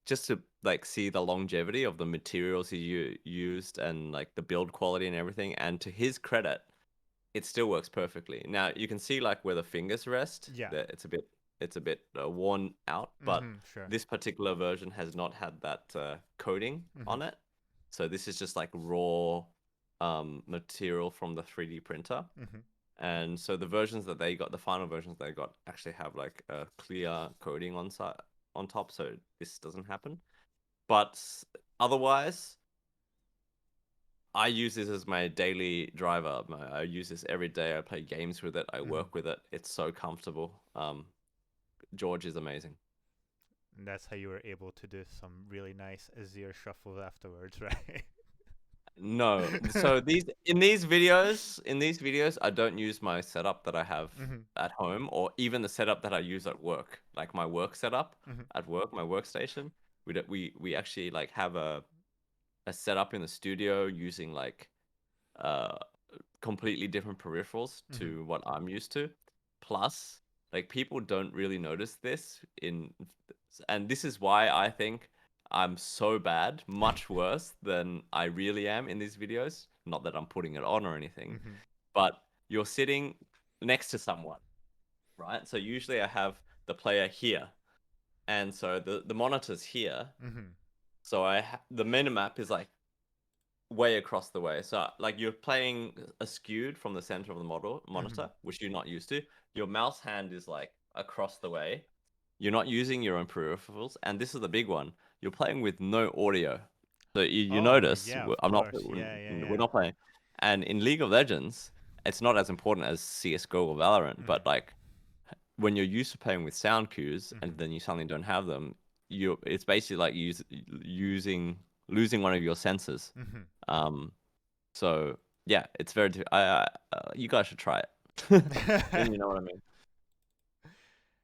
just to like see the longevity of the materials he used and like the build quality and everything. And to his credit, it still works perfectly. Now you can see like where the fingers rest, Yeah. that it's a bit worn out, but Mm-hmm. Sure. this particular version has not had that coating Mm-hmm. on it. So this is just like raw material from the 3D printer. Mm-hmm. And so the versions that they got, the final versions they got, actually have like a clear coating on top, so this doesn't happen. But otherwise, I use this as my daily driver. I use this every day. I play games with it. I Mm-hmm. work with it. It's so comfortable. George is amazing. And that's how you were able to do some really nice Azir shuffles afterwards, right? No, so in these videos, I don't use my setup that I have Mm-hmm. at home, or even the setup that I use at work, like my work setup Mm-hmm. at work, my workstation. We actually like have a setup in the studio using like uh completely different peripherals Mm-hmm. to what I'm used to. Plus, like people don't really notice this and this is why I think I'm so bad, much worse than I really am in these videos. Not that I'm putting it on or anything, Mm-hmm. but you're sitting next to someone, right? So usually I have the player here, and so the monitor's here. Mm-hmm. So the minimap is like way across the way. So like you're playing askewed from the center of the Mm-hmm. monitor, which you're not used to. Your mouse hand is like across the way. You're not using your own peripherals, and this is the big one. You're playing with no audio. So you Oh notice yeah, of I'm not course. Yeah, yeah, we're yeah. not playing. And in League of Legends, it's not as important as CS:GO or Valorant, Mm-hmm. but like when you're used to playing with sound cues Mm-hmm. and then you suddenly don't have them, it's basically like using losing one of your senses. Mm-hmm. Um, so yeah, it's very. You guys should try it. Then you know what I mean.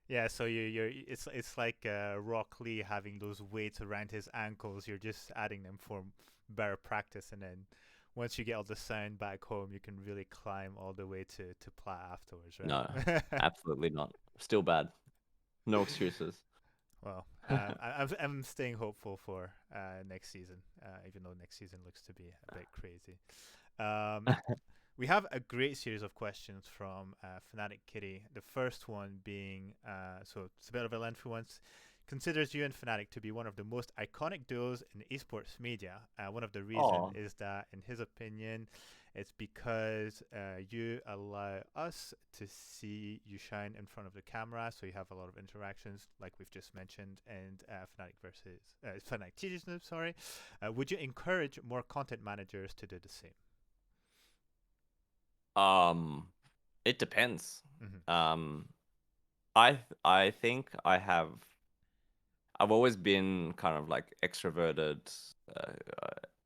Yeah, so you're it's like Rock Lee having those weights around his ankles. You're just adding them for better practice, and then once you get all the sound back home, you can really climb all the way to plat afterwards, No, right? absolutely not. Still bad. No excuses. Well, I'm staying hopeful for next season, even though next season looks to be a bit crazy. Um, we have a great series of questions from Fnatic Kitty. The first one being, so it's a bit of a lengthy one. Considers you and Fnatic to be one of the most iconic duos in esports media. One of the reasons Oh, is that, in his opinion, it's because you allow us to see you shine in front of the camera, so you have a lot of interactions, like we've just mentioned, and Fnatic versus Fnatic TG Snoop. Sorry, would you encourage more content managers to do the same? um, it depends. Mm-hmm. Um, I think I've always been kind of like extroverted.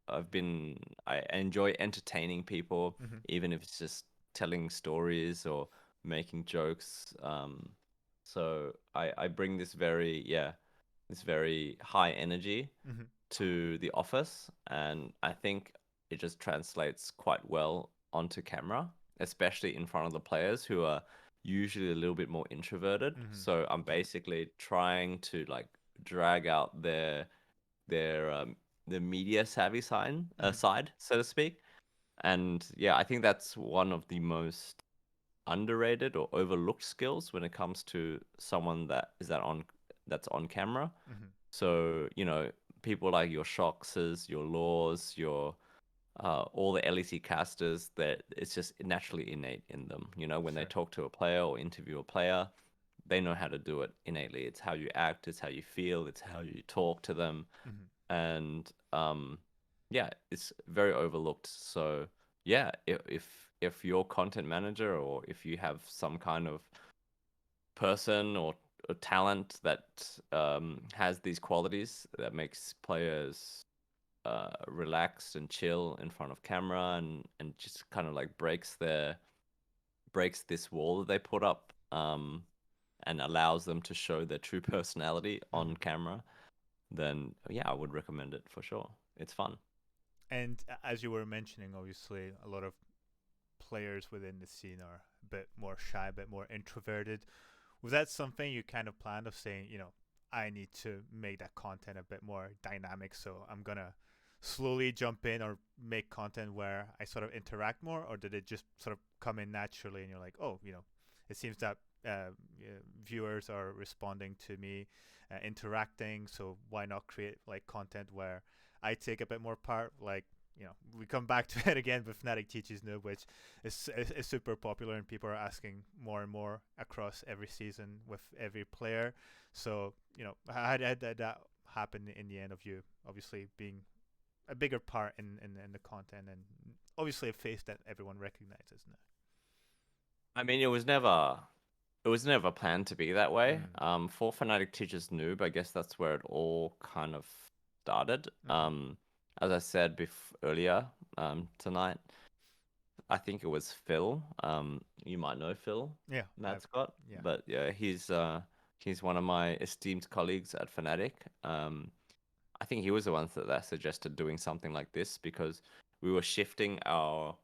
Uh, I enjoy entertaining people, Mm-hmm. even if it's just telling stories or making jokes. So I bring this very high energy Mm-hmm. to the office, and I think it just translates quite well onto camera, especially in front of the players who are usually a little bit more introverted. Mm-hmm. So I'm basically trying to like drag out their the media savvy Mm-hmm. side, so to speak. And yeah, I think that's one of the most underrated or overlooked skills when it comes to someone that's on camera. Mm-hmm. So, you know, people like your Shoxes, your Laws, your all the LEC casters, that it's just naturally innate in them. You know, when they Sure. talk to a player or interview a player, they know how to do it innately. It's how you act, it's how you feel, it's how you talk to them, Mm-hmm. and yeah, it's very overlooked. So yeah, if you're content manager, or if you have some kind of person or a talent that has these qualities that makes players relaxed and chill in front of camera, and just kind of like breaks this wall that they put up, and allows them to show their true personality Mm-hmm. on camera, then yeah, I would recommend it for sure. It's fun. And as you were mentioning, obviously, a lot of players within the scene are a bit more shy, a bit more introverted. Was that something you kind of planned of saying, I need to make that content a bit more dynamic, so I'm gonna slowly jump in or make content where I sort of interact more, or did it just sort of come in naturally and you're like, oh, it seems that viewers are responding to me, interacting, so why not create like content where I take a bit more part, like we come back to it again with Fnatic Teaches Noob, which is super popular and people are asking more and more across every season with every player. So, how did that happen in the end of you obviously being a bigger part in the content and obviously a face that everyone recognizes now? I mean, it was never planned to be that way. Mm. For Fnatic Teaches Noob, I guess that's where it all kind of started. Mm-hmm. As I said earlier, tonight, I think it was Phil. You might know Phil, Yeah, Matt Scott, yeah. but yeah, he's one of my esteemed colleagues at Fnatic. I think he was the one that suggested doing something like this, because we were shifting our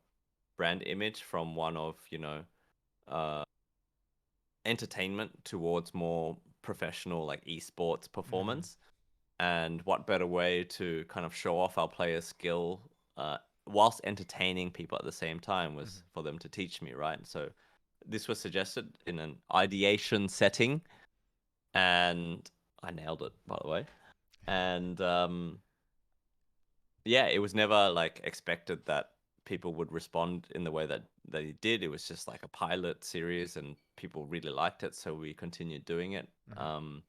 brand image from one of, uh, entertainment towards more professional, like esports Mm-hmm. performance. And what better way to kind of show off our players' skill, whilst entertaining people at the same time, Mm-hmm. was for them to teach me, right? So this was suggested in an ideation setting, and I nailed it, by the way. And yeah, it was never like expected that people would respond in the way that he did. It was just like a pilot series, and people really liked it, so we continued doing it. Mm-hmm. Um,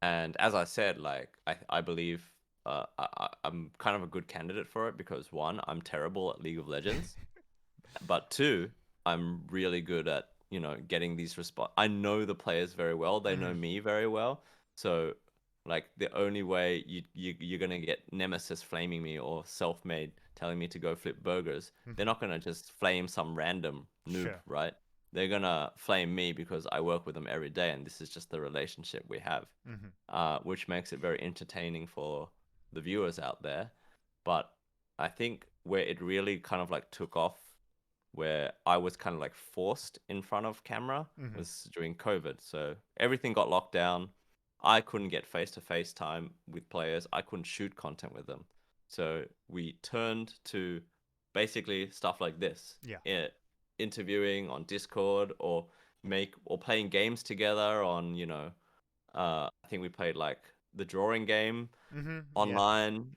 and as I said, like I believe I'm kind of a good candidate for it, because one, I'm terrible at League of Legends, but two, I'm really good at, getting these response. I know the players very well. They Mm-hmm. know me very well. So like the only way you're gonna get Nemesis flaming me, or Self-Made telling me to go flip burgers, they're Mm-hmm. not gonna just flame some random noob, Sure. right? They're gonna flame me because I work with them every day, and this is just the relationship we have, Mm-hmm. which makes it very entertaining for the viewers out there. But I think where it really kind of like took off, where I was kind of like forced in front of camera, Mm-hmm. was during COVID. So everything got locked down. I couldn't get face to face time with players. I couldn't shoot content with them. So we turned to basically stuff like this, Yeah. interviewing on Discord, or playing games together on, I think we played like the drawing game Mm-hmm. Yeah. online,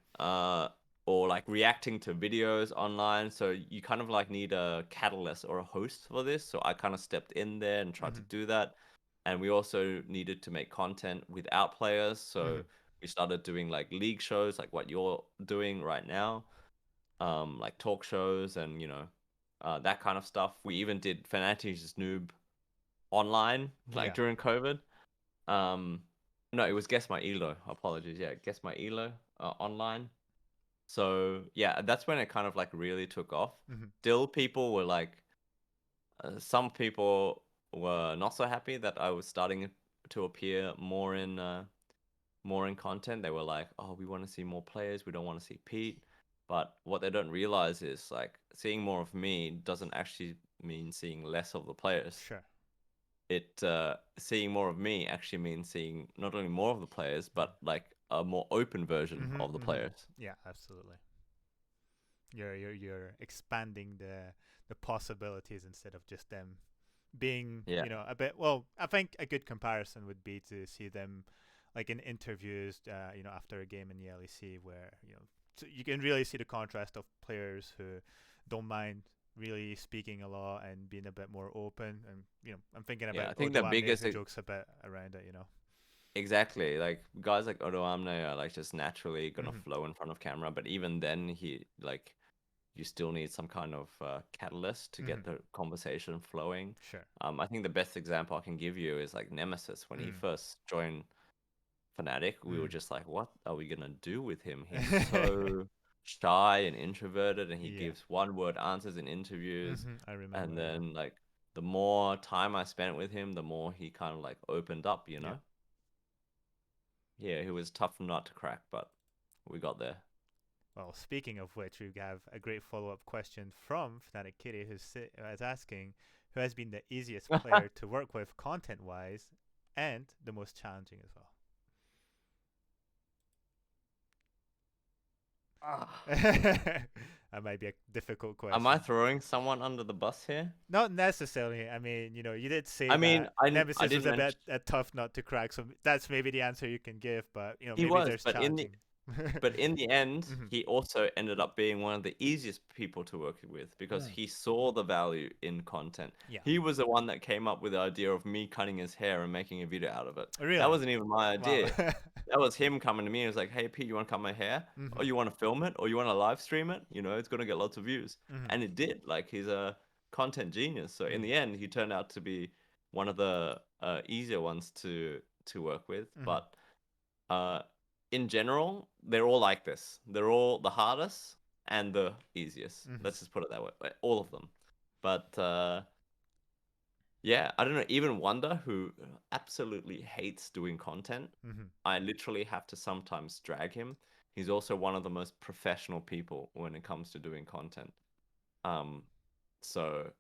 or like reacting to videos online. So you kind of like need a catalyst or a host for this. So I kind of stepped in there and tried to Mm-hmm. do that. And we also needed to make content without players. Mm-hmm. So we started doing like league shows, like what you're doing right now, like talk shows, and that kind of stuff. We even did Fanatics Noob online, like Yeah. during COVID. Um, no, it was Guess My Elo. Apologies. Yeah, Guess My Elo, online. So yeah, that's when it kind of like really took off. Mm-hmm. Still, people were like, some people were not so happy that I was starting to appear more in content. They were like, "Oh, we want to see more players. We don't want to see Pete." But what they don't realize is, like, seeing more of me doesn't actually mean seeing less of the players. Sure. It Seeing more of me actually means seeing not only more of the players, but Mm-hmm. like a more open version Mm-hmm. of the Mm-hmm. players. Yeah, absolutely. You're expanding the possibilities instead of just them being Yeah. a bit. Well, I think a good comparison would be to see them like in interviews after a game in the LEC where so you can really see the contrast of players who don't mind really speaking a lot and being a bit more open. And I'm thinking Yeah, about I think the Odoamne, biggest who jokes a bit around it. exactly, like guys like Odoamne are like just naturally gonna Hmm. flow in front of camera, but even then he like you still need some kind of catalyst to Hmm. get the conversation flowing. Sure. I think the best example I can give you is like Nemesis. When he Mm. first joined Fnatic, we were Mm. just like, what are we gonna do with him? He's so shy and introverted, and he Yeah. gives one-word answers in interviews. I remember. And Yeah. then like the more time I spent with him, the more he kind of like opened up, you Yeah. know? Yeah, he was tough nut to crack, but we got there. Well, speaking of which, we have a great follow-up question from Fnatic Kitty, who's asking, who has been the easiest player to work with content-wise, and the most challenging as well. Ah. That might be a difficult Am I question. throwing someone under the bus here? Not necessarily. I mean, you did say I mean, that I Nemesis was didn't a bit mention a tough nut to crack, so that's maybe the answer you can give. But he maybe was, there's challenging. but in the end, Hmm. he also ended up being one of the easiest people to work with because Mm. he saw the value in content. Yeah. He was the one that came up with the idea of me cutting his hair and making a video out of it. That Really? wasn't even my Wow. idea. That was him coming to me and was like, "Hey, Pete, you want to cut my hair? Hmm. Or you want to film it? Or you want to live stream it? You know, it's gonna get lots of views." Hmm. And it did. Like he's a content genius. So in Mm. the end, he turned out to be one of the easier ones to work with. Hmm. But uh, in general, they're all like this. They're all the hardest and the easiest. Hmm. Let's just put it that way. All of them. But yeah, I don't know. Even Wonder, who absolutely hates doing content, Hmm. I literally have to sometimes drag him. He's also one of the most professional people when it comes to doing content. Um, so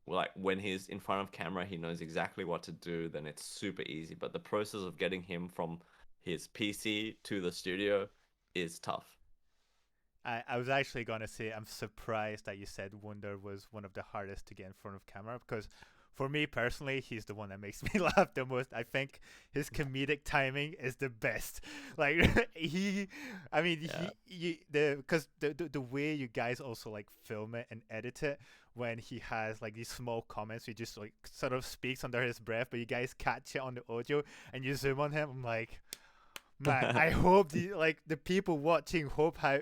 like when he's in front of camera, he knows exactly what to do, then it's super easy. But the process of getting him from his PC to the studio is tough. I was actually gonna say I'm surprised that you said Wonder was one of the hardest to get in front of camera, because for me personally, he's the one that makes me laugh the most. I think his comedic timing is the best. Like I mean, Yeah. because the way you guys also like film it and edit it, when he has like these small comments, he just like sort of speaks under his breath, but you guys catch it on the audio and you zoom on him. I'm like, man, I hope the people watching hope how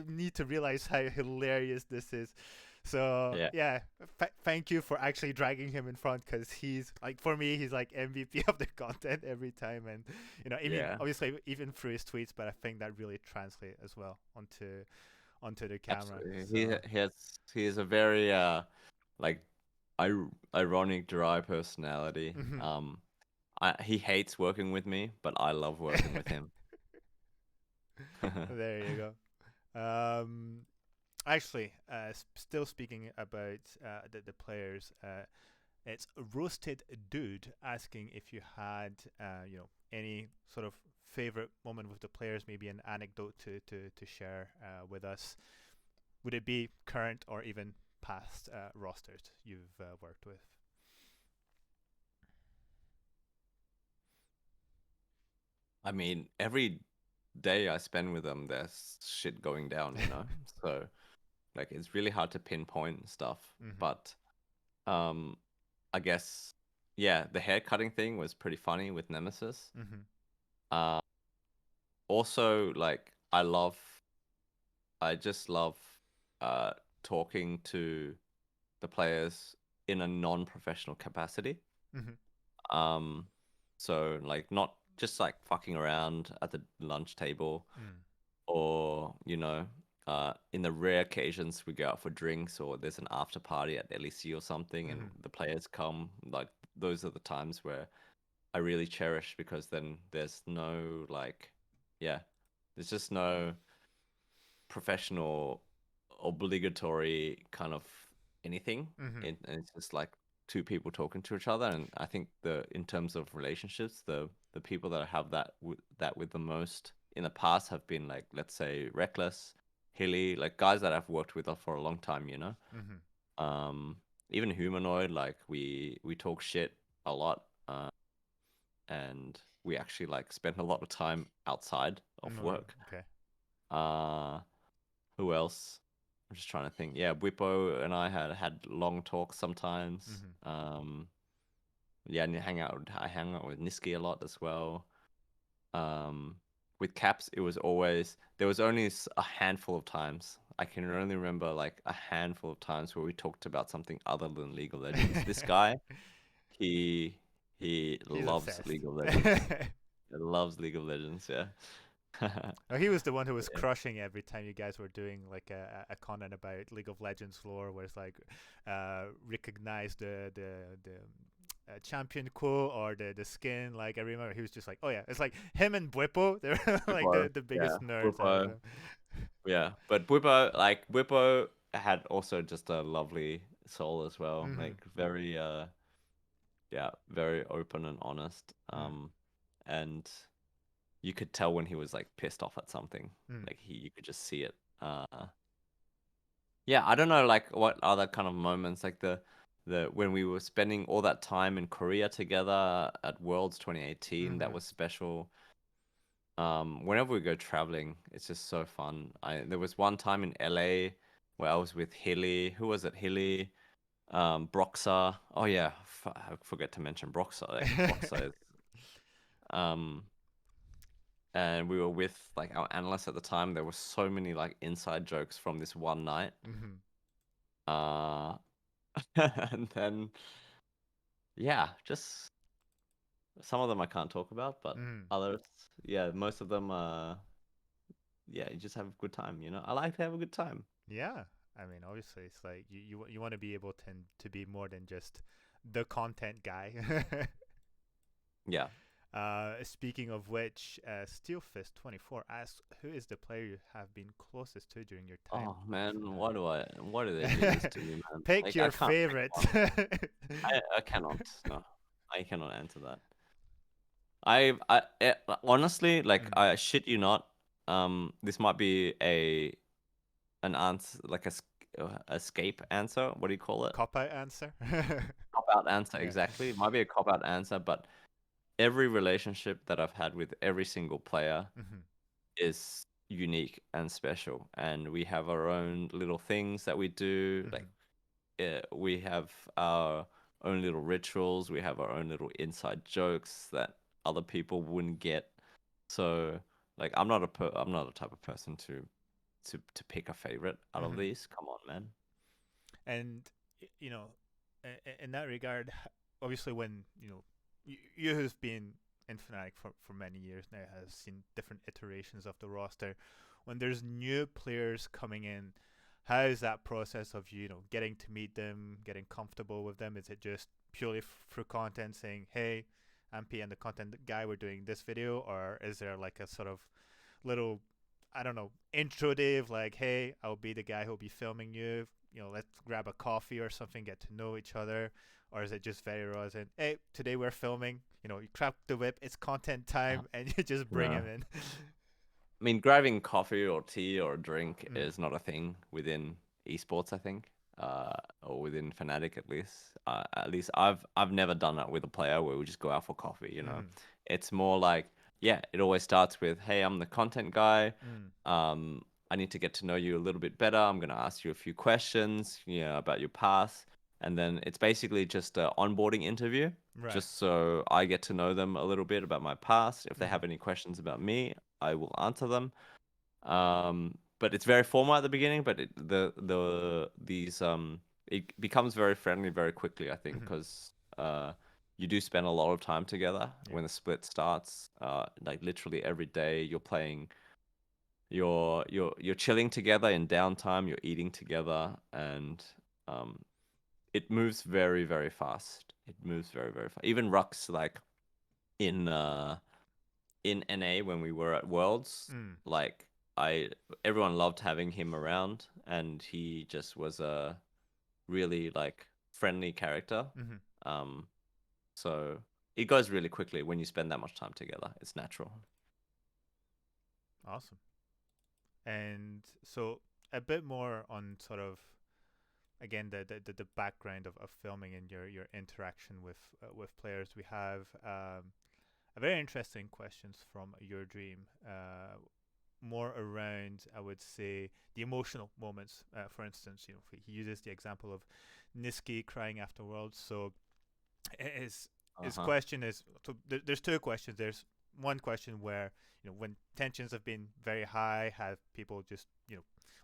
need to realize how hilarious this is. So Yeah. yeah, thank you for actually dragging him in front, because he's like, for me, he's like MVP of the content every time. And I mean, Yeah. obviously even through his tweets, but I think that really translates as well onto the camera. Absolutely. So He has a very like ironic dry personality. mhm. He hates working with me, but I love working with him. There you go. Actually, still speaking about the players, it's Roasted Dude asking if you had, any sort of favorite moment with the players, maybe an anecdote to share with us. Would it be current or even past rosters you've worked with? I mean, every day I spend with them, there's shit going down, you know? So, like, it's really hard to pinpoint stuff. Mm-hmm. But, um, I guess, yeah, the hair cutting thing was pretty funny with Nemesis. Mm-hmm. Uh, also, like, I just love, uh, talking to the players in a non-professional capacity. Mm-hmm. Um, so like not just like fucking around at the lunch table Mm. or, in the rare occasions we go out for drinks or there's an after party at LEC or something and Mm-hmm. the players come, like those are the times where I really cherish because then there's no like, yeah, there's just no professional obligatory kind of anything. Mm-hmm. And it's just like two people talking to each other. And I think the in terms of relationships, the people that have that with the most in the past have been like, let's say, Reckless, Hilly, like guys that I've worked with for a long time, you know. Mm-hmm. Um, Even Humanoid, like we talk shit a lot, and we actually like spend a lot of time outside of No, work. okay. Uh Who else? I'm just trying to think. Yeah, Whippo and I had long talks sometimes. Mhm. Yeah, and I hang out with Niski a lot as well. Um, with Caps, it was always there was only a handful of times. I can only remember like a handful of times where we talked about something other than League of Legends. This guy, he he He's loves obsessed. League of Legends. He loves League of Legends, yeah. No, he was the one who was Yeah. crushing every time you guys were doing like a content about League of Legends lore, where it's like recognize the champion quote or the skin. Like I remember he was just like, oh yeah, it's like him and Bwipo. They're like Whippo, the yeah. biggest nerds out Whippo, there. yeah. But Whippo had also just a lovely soul as well. Mm-hmm. Like very yeah, very open and honest. And you could tell when he was like pissed off at something. Mm-hmm. Like you could just see it. Yeah, I don't know like what other kind of moments like the when we were spending all that time in Korea together at Worlds 2018, that Mm-hmm. was special. Whenever we go traveling, it's just so fun. There was one time in LA where I was with Hilly. Who was it? Hilly, Broxer. Oh yeah, I forget to mention Broxer. Like, Broxer is um and we were with like our analysts at the time. There were so many like inside jokes from this one night. Mm-hmm. Uh, and then yeah, just some of them I can't talk about, but Mm-hmm. others, yeah, most of them, yeah, you just have a good time. You know, I like to have a good time. Yeah, I mean, obviously, it's like you want to be able to be more than just the content guy. Yeah. Speaking of which, Steelfist24 asks, "Who is the player you have been closest to during your time Oh in man, Fnatic?" why do they do this to me, man? Pick Like I your can't pick favorite. one. I cannot. No, I cannot answer that. I honestly, like, Mm. I shit you not. This might be an answer, like escape answer. What do you call it? Cop out answer. Cop out answer, Yeah. exactly. It might be a cop out answer, but every relationship that I've had with every single player Mm-hmm. is unique and special, and we have our own little things that we do. Mm-hmm. Like, we have our own little rituals. We have our own little inside jokes that other people wouldn't get. So, like, I'm not the type of person to pick a favorite out of Mm-hmm. these. Come on, man. And you know, in that regard, obviously, when you who've been in Fnatic for many years now has seen different iterations of the roster. When there's new players coming in, how is that process of getting to meet them, getting comfortable with them? Is it just purely through content, saying, "Hey, I'm P and the content guy, we're doing this video," or is there like a sort of little, I don't know, introductive, like, "Hey, I'll be the guy who'll be filming you. Let's grab a coffee or something, get to know each other," or is it just very raw? And hey, today we're filming. You crack the whip. It's content time, and you just bring Yeah. him in. I mean, grabbing coffee or tea or a drink Mm, is not a thing within esports, I think, or within Fnatic at least. At least I've never done that with a player where we just go out for coffee. mm, It's more like, yeah, it always starts with, hey, I'm the content guy. mm. I need to get to know you a little bit better. I'm gonna ask you a few questions, about your past, and then it's basically just an onboarding interview, Right. just so I get to know them a little bit about my past. If they Mm-hmm. have any questions about me, I will answer them. But it's very formal at the beginning, but it becomes very friendly very quickly, I think, Mm-hmm. because you do spend a lot of time together Yeah. when the split starts. Like literally every day you're playing, you're chilling together in downtime, you're eating together, and um, it moves very, very fast. It moves very, very fast. Even Rux, like in in NA when we were at Worlds, Mm. like I everyone loved having him around, and he just was a really like friendly character. Mm-hmm. Um, so it goes really quickly when you spend that much time together. It's natural. Awesome. And so a bit more on sort of, again, the background of filming and your interaction with players. We have a very interesting questions from Your Dream. more around, I would say, the emotional moments. For instance, he uses the example of Niski crying after Worlds. So his Uh-huh. question is, so there's two questions. There's one question where, when tensions have been very high, have people just,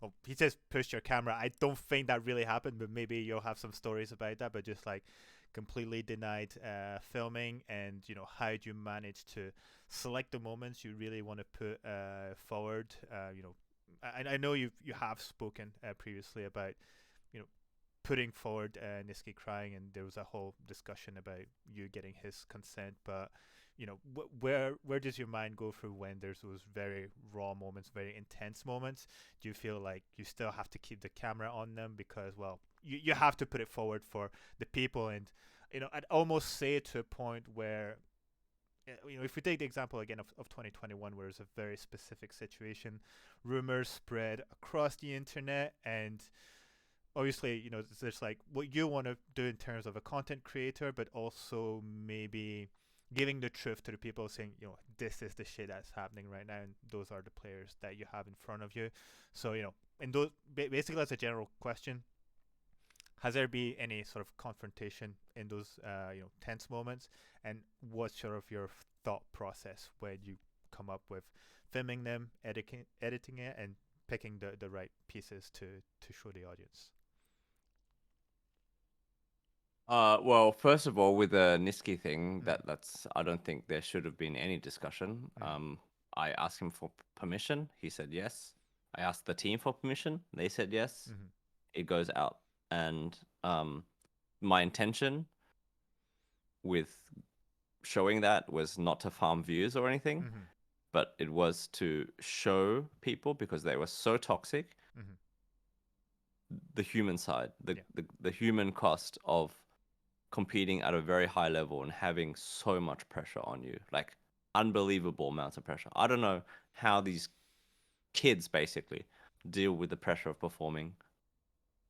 well, he says push your camera. I don't think that really happened, but maybe you'll have some stories about that. But just like completely denied filming, and how do you manage to select the moments you really want to put forward? I know you have spoken previously about, you know putting forward Niski crying, and there was a whole discussion about you getting his consent. But where does your mind go through when there's those very raw moments, very intense moments? Do you feel like you still have to keep the camera on them because, well, you have to put it forward for the people? And I'd almost say to a point where, if we take the example again of 2021, where it's a very specific situation, rumors spread across the internet, and obviously, there's like what you want to do in terms of a content creator, but also maybe giving the truth to the people, saying, this is the shit that's happening right now, and those are the players that you have in front of you. So, and those basically, that's a general question. Has there been any sort of confrontation in those, tense moments, and what's sort of your thought process when you come up with filming them, editing it, and picking the right pieces to show the audience? Well, first of all, with the Niski thing, Mm. that's I don't think there should have been any discussion. Mm. I asked him for permission. He said yes. I asked the team for permission. They said yes. Mm-hmm. It goes out, and my intention with showing that was not to farm views or anything, Mm-hmm. but it was to show people, because they were so toxic, Mm-hmm. the human side, Yeah. the human cost of competing at a very high level and having so much pressure on you, like unbelievable amounts of pressure. I don't know how these kids basically deal with the pressure of performing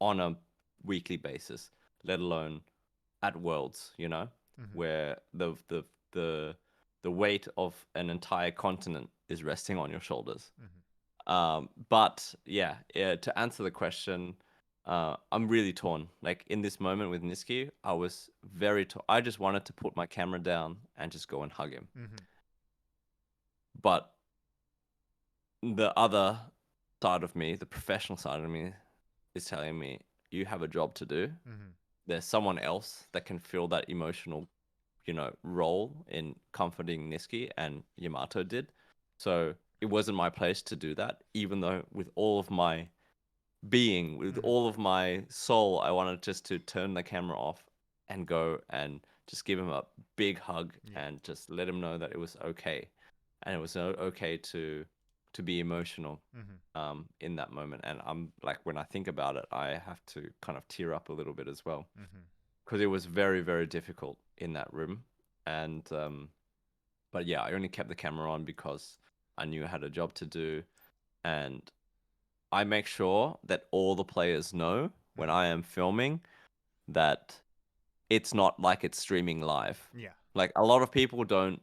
on a weekly basis, let alone at Worlds, Mm-hmm. where the the weight of an entire continent is resting on your shoulders. Mm-hmm. But yeah, to answer the question, I'm really torn. Like in this moment with Niski, I was very torn. I just wanted to put my camera down and just go and hug him. Mm-hmm. But the other side of me, the professional side of me, is telling me, you have a job to do. Mm-hmm. There's someone else that can fill that emotional, role in comforting Niski, and Yamato did. So it wasn't my place to do that, even though with all of my being, with Mm-hmm. all of my soul, I wanted just to turn the camera off and go and just give him a big hug Yeah. and just let him know that it was okay, and it was okay to be emotional Mm-hmm. in that moment. And I'm like, when I think about it, I have to kind of tear up a little bit as well, Mm-hmm. because it was very, very difficult in that room. And but yeah, I only kept the camera on because I knew I had a job to do, and I make sure that all the players know when Mm-hmm. I am filming that it's not like it's streaming live. Yeah. Like a lot of people don't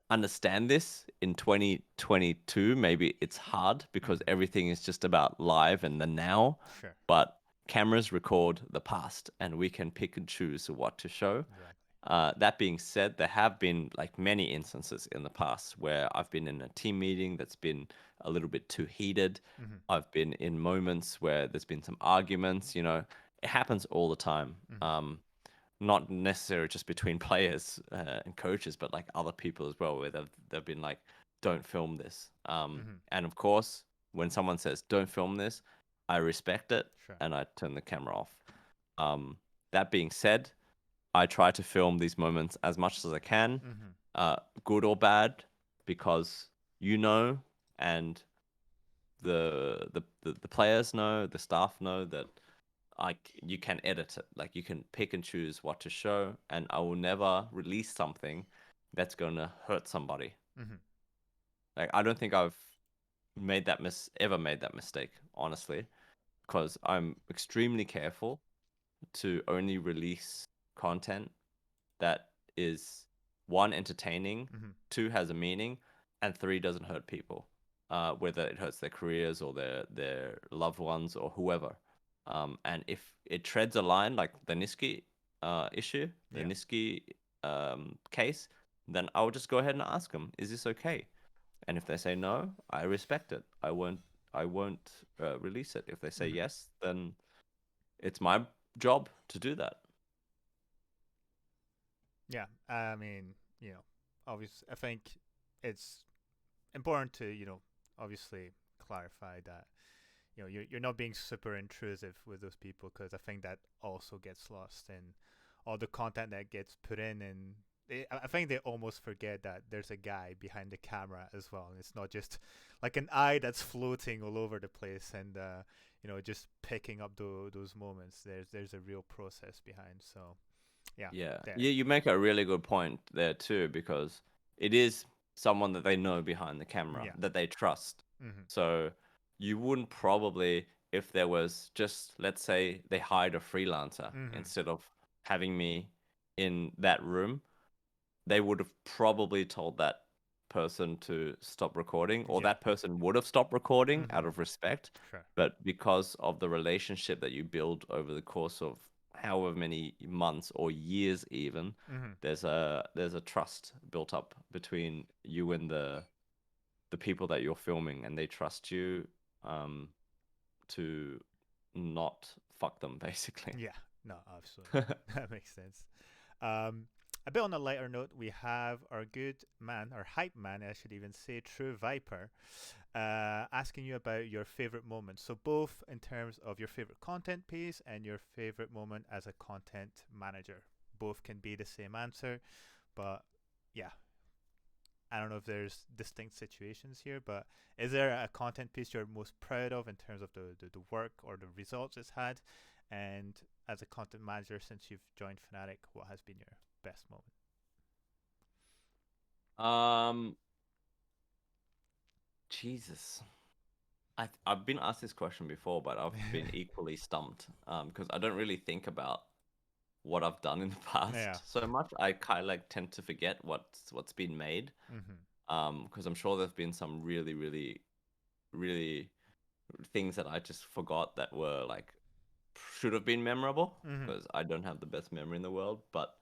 understand this in 2022. Maybe it's hard because Mm-hmm. everything is just about live and the now, Sure. but cameras record the past and we can pick and choose what to show. Exactly. That being said, there have been like many instances in the past where I've been in a team meeting that's been a little bit too heated. Mm-hmm. I've been in moments where there's been some arguments. It happens all the time. Mm-hmm. Not necessarily just between players and coaches, but like other people as well, where they've been like, "Don't film this." Mm-hmm. And of course, when someone says, "Don't film this," I respect it Sure. and I turn the camera off. That being said, I try to film these moments as much as I can, Mm-hmm. uh, good or bad, because you know, and the players know, the staff know that you can edit it. Like you can pick and choose what to show, and I will never release something that's gonna hurt somebody. Mm-hmm. Like I don't think I've ever made that mistake, honestly, because I'm extremely careful to only release content that is one, entertaining, Mm-hmm. two, has a meaning, and three, doesn't hurt people. whether it hurts their careers or their loved ones or whoever. And if it treads a line like the Niski issue, the Yeah. Niski case, then I will just go ahead and ask them, is this okay? And if they say no, I respect it. I won't release it. If they say Hmm. yes, then it's my job to do that. Yeah. I mean, obviously, I think it's important to, obviously clarify that, you're not being super intrusive with those people, because I think that also gets lost in all the content that gets put in, and I think they almost forget that there's a guy behind the camera as well, and it's not just like an eye that's floating all over the place, and just picking up those moments. There's a real process behind. So yeah, Yeah, there. you make a really good point there too, because it is someone that they know behind the camera Yeah. that they trust. Hmm. So you wouldn't probably, if there was just, let's say they hired a freelancer Hmm. instead of having me in that room, they would have probably told that person to stop recording, or Yeah. that person would have stopped recording out Hmm. of respect. Sure. But because of the relationship that you build over the course of however many months or years even, Hmm. there's a trust built up between you and the people that you're filming, and they trust you um to not fuck them basically. Yeah. No, absolutely. That makes sense. Um, a bit on a lighter note, we have our good man, our hype man, I should even say, True Viper, asking you about your favorite moments. So both in terms of your favorite content piece and your favorite moment as a content manager. Both can be the same answer, but yeah, I don't know if there's distinct situations here, but is there a content piece you're most proud of in terms of the work or the results it's had? And as a content manager, since you've joined Fnatic, what has been your best moment? um Jesus. I've been asked this question before, but I've been equally stumped because I don't really think about what I've done in the Yeah. past so much. I kind of like tend to forget what's been made Hmm. because I'm sure there's been some really really really things that I just forgot that were like should have been memorable Hmm. because I don't have the best memory in the world, but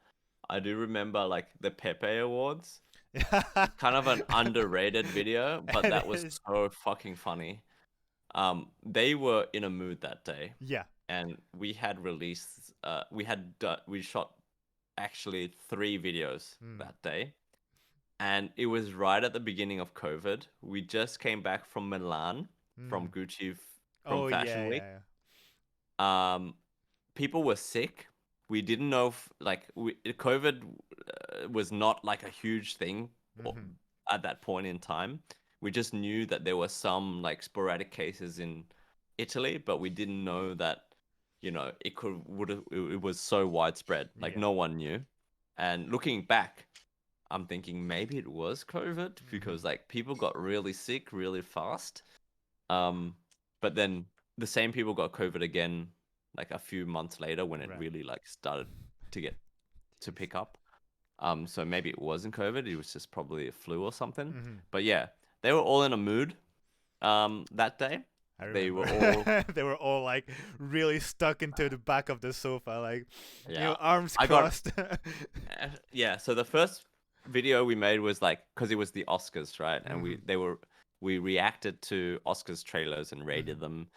I do remember like the Pepe Awards. Yeah. Kind of an underrated video, but It that was is. so fucking funny. They were in a mood that day, Yeah. and we had released. We shot actually 3 videos Mm. that day, and it was right at the beginning of COVID. We just came back from Milan, from Mm. from Oh Fashion yeah, Week. yeah, Um, People were sick. We didn't know if COVID was not like a huge thing yeah. Hmm. at that point in time. We just knew that there were some like sporadic cases in Italy, but we didn't know that it was so widespread. Like Yeah. no one knew. And looking back, I'm thinking maybe it was COVID Hmm. because like people got really sick really fast. Um, but then the same people got COVID again like a few months later when it Right. really like started to get to Jeez. pick up. So maybe it wasn't COVID, it was just probably a flu or something. Hmm. But yeah, they were all in a mood that day. I They remember. were all They were all like really stuck into the back of the sofa, like yeah. arms I got crossed. yeah, so the first video we made was like cuz it was the Oscars, right? And Hmm. we reacted to Oscars trailers and rated Hmm. them.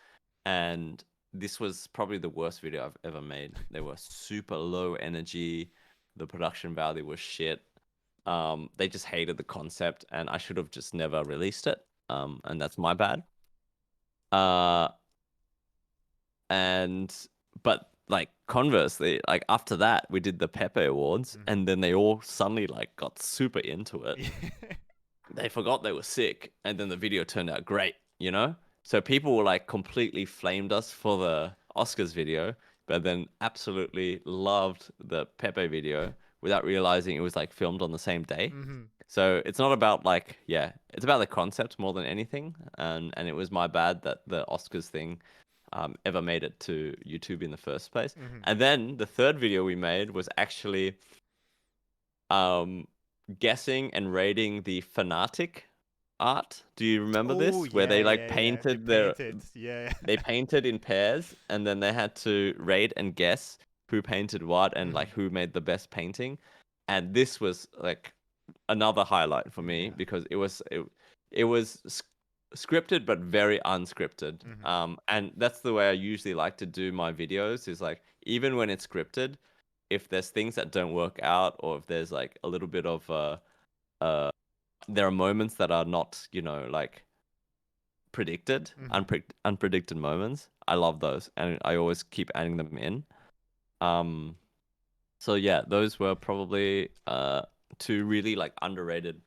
And this was probably the worst video I've ever made. They were super low energy. The production value was shit. They just hated the concept, and I should have just never released it. And that's my bad. Uh, and but like conversely, like after that, we did the Pepe Awards, Hmm. and then they all suddenly like got super into it. Yeah. They forgot they were sick, and then the video turned out great, you know? So people were like completely flamed us for the Oscars video, but then absolutely loved the Pepe video without realizing it was like filmed on the same day. Hmm. So it's not about like, yeah, it's about the concept more than anything. And it was my bad that the Oscars thing ever made it to YouTube in the first place. Hmm. And then the third video we made was actually um, guessing and rating the Fnatic art. Do you remember Oh this? Where they yeah, like yeah, yeah. They painted their painted. Yeah. they painted in pairs, and then they had to rate and guess who painted what and like Mhm. who made the best painting. And this was like another highlight for me Yeah. because it was scripted but very unscripted. Mhm. And that's the way I usually like to do my videos is like even when it's scripted, if there's things that don't work out or if there's like a little bit of uh there are moments that are not, like predicted, Mhm. unpredicted moments. I love those, and I always keep adding them in. Um, so yeah, those were probably two really like underrated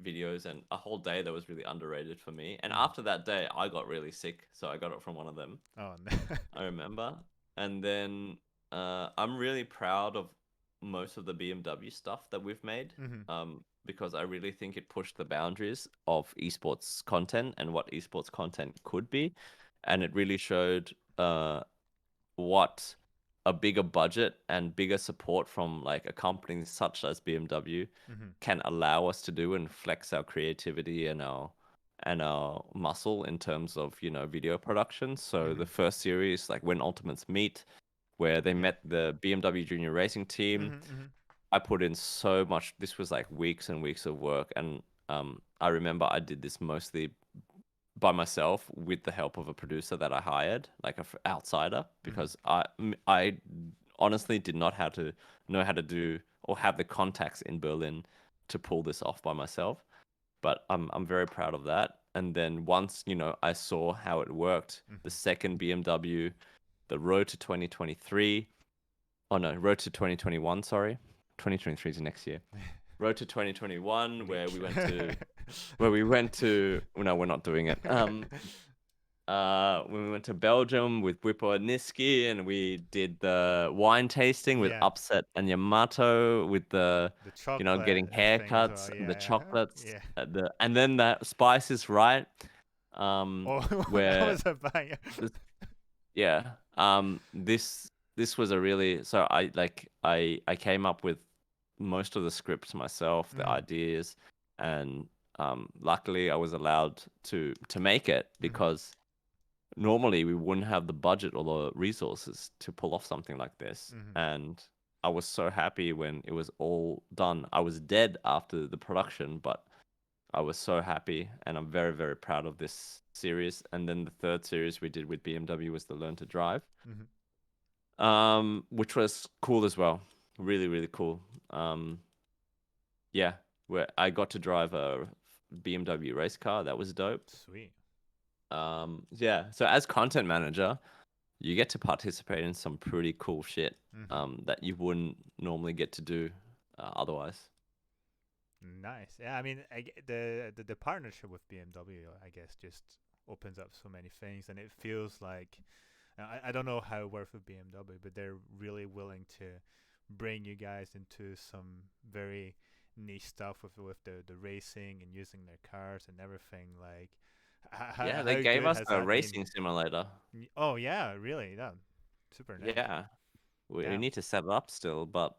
videos, and a whole day that was really underrated for me. And Mhm. after that day, I got really sick, so I got it from one of them. Oh no. I remember. And then I'm really proud of most of the BMW stuff that we've made, Mhm. because I really think it pushed the boundaries of esports content and what esports content could be. And it really showed what a bigger budget and bigger support from like a company such as BMW Mhm. can allow us to do and flex our creativity and our muscle in terms of video production. So the Mhm. first series, like When Ultimates Meet, where they Yeah. met the BMW junior racing team, Mhm. Mhm. I put in so much. This was like weeks and weeks of work, and I remember I did this mostly by myself with the help of a producer that I hired, like a outsider, Mhm. because I honestly did not know how to do or have the contacts in Berlin to pull this off by myself. But I'm very proud of that. And then once I saw how it worked, the Mhm. second BMW, the Road to 2023, oh no, Road to 2021, sorry, 2023 is next year. Road to 2021, where Bleak. we went to well, no, we're not doing it. When we went to Belgium with Whippo and Niski, and we did the wine tasting with Yeah. Upset and Yamato, with the The getting chocolate thing as well. haircuts and the Yeah. chocolates, Yeah. and then that Spice is Right, Oh, that where was a banger. this, yeah, this was a really, so I came up with most of the scripts myself, the Mhm. ideas, and luckily I was allowed to make it Mhm. because normally we wouldn't have the budget or the resources to pull off something like this. Mhm. And I was so happy when it was all done. I was dead after the production, but I was so happy, and I'm very, very proud of this series. And then the third series we did with BMW was the Learn to Drive, Mhm. which was cool as well. Really, really cool. Um, yeah, where I got to drive a BMW race car. That was dope. Sweet. Yeah. So as content manager, you get to participate in some pretty cool shit Mhm. that you wouldn't normally get to do otherwise. Nice. Yeah, I mean, the partnership with BMW, I guess, just opens up so many things, and it feels like I don't know how it works with BMW, but they're really willing to bring you guys into some very niche stuff with the racing and using their cars and everything. Like, Yeah, they how gave good us has a that been? racing simulator. Oh yeah, really? Yeah, super nice. Yeah, we Damn. need to set it up still, but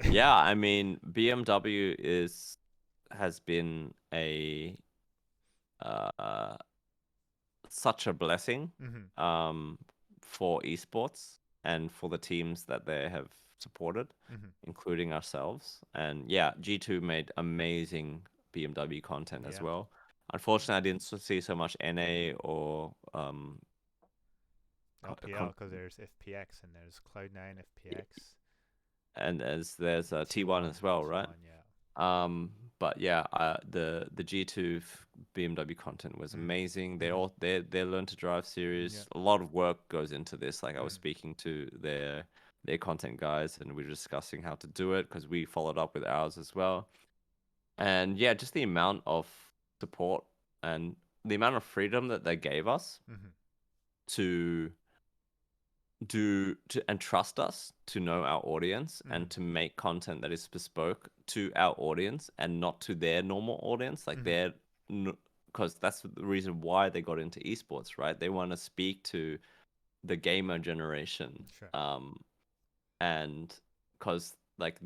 yeah, I mean, BMW has been a uh, such a blessing Mhm. um, for esports and for the teams that they have supported, Mhm. including ourselves. And yeah, G2 made amazing BMW content as Yeah. well. Unfortunately, I didn't see so much NA or LPL because there's FPX and there's Cloud9 FPX, and as there's a T1 T1, as well, right? T1. Yeah. But yeah, the G2 BMW content was Mhm. amazing. Mhm. Their Learn to Drive Yeah. series, a lot of work goes into this. Like I was Mhm. speaking to their content guys, and we were discussing how to do it because we followed up with ours as well. And yeah, just the amount of support and the amount of freedom that they gave us Mhm. to and trust us to know our audience and Mhm. to make content that is bespoke to our audience and not to their normal audience, like Mhm. because that's the reason why they got into esports, right? They want to speak to the gamer generation, Sure. and because like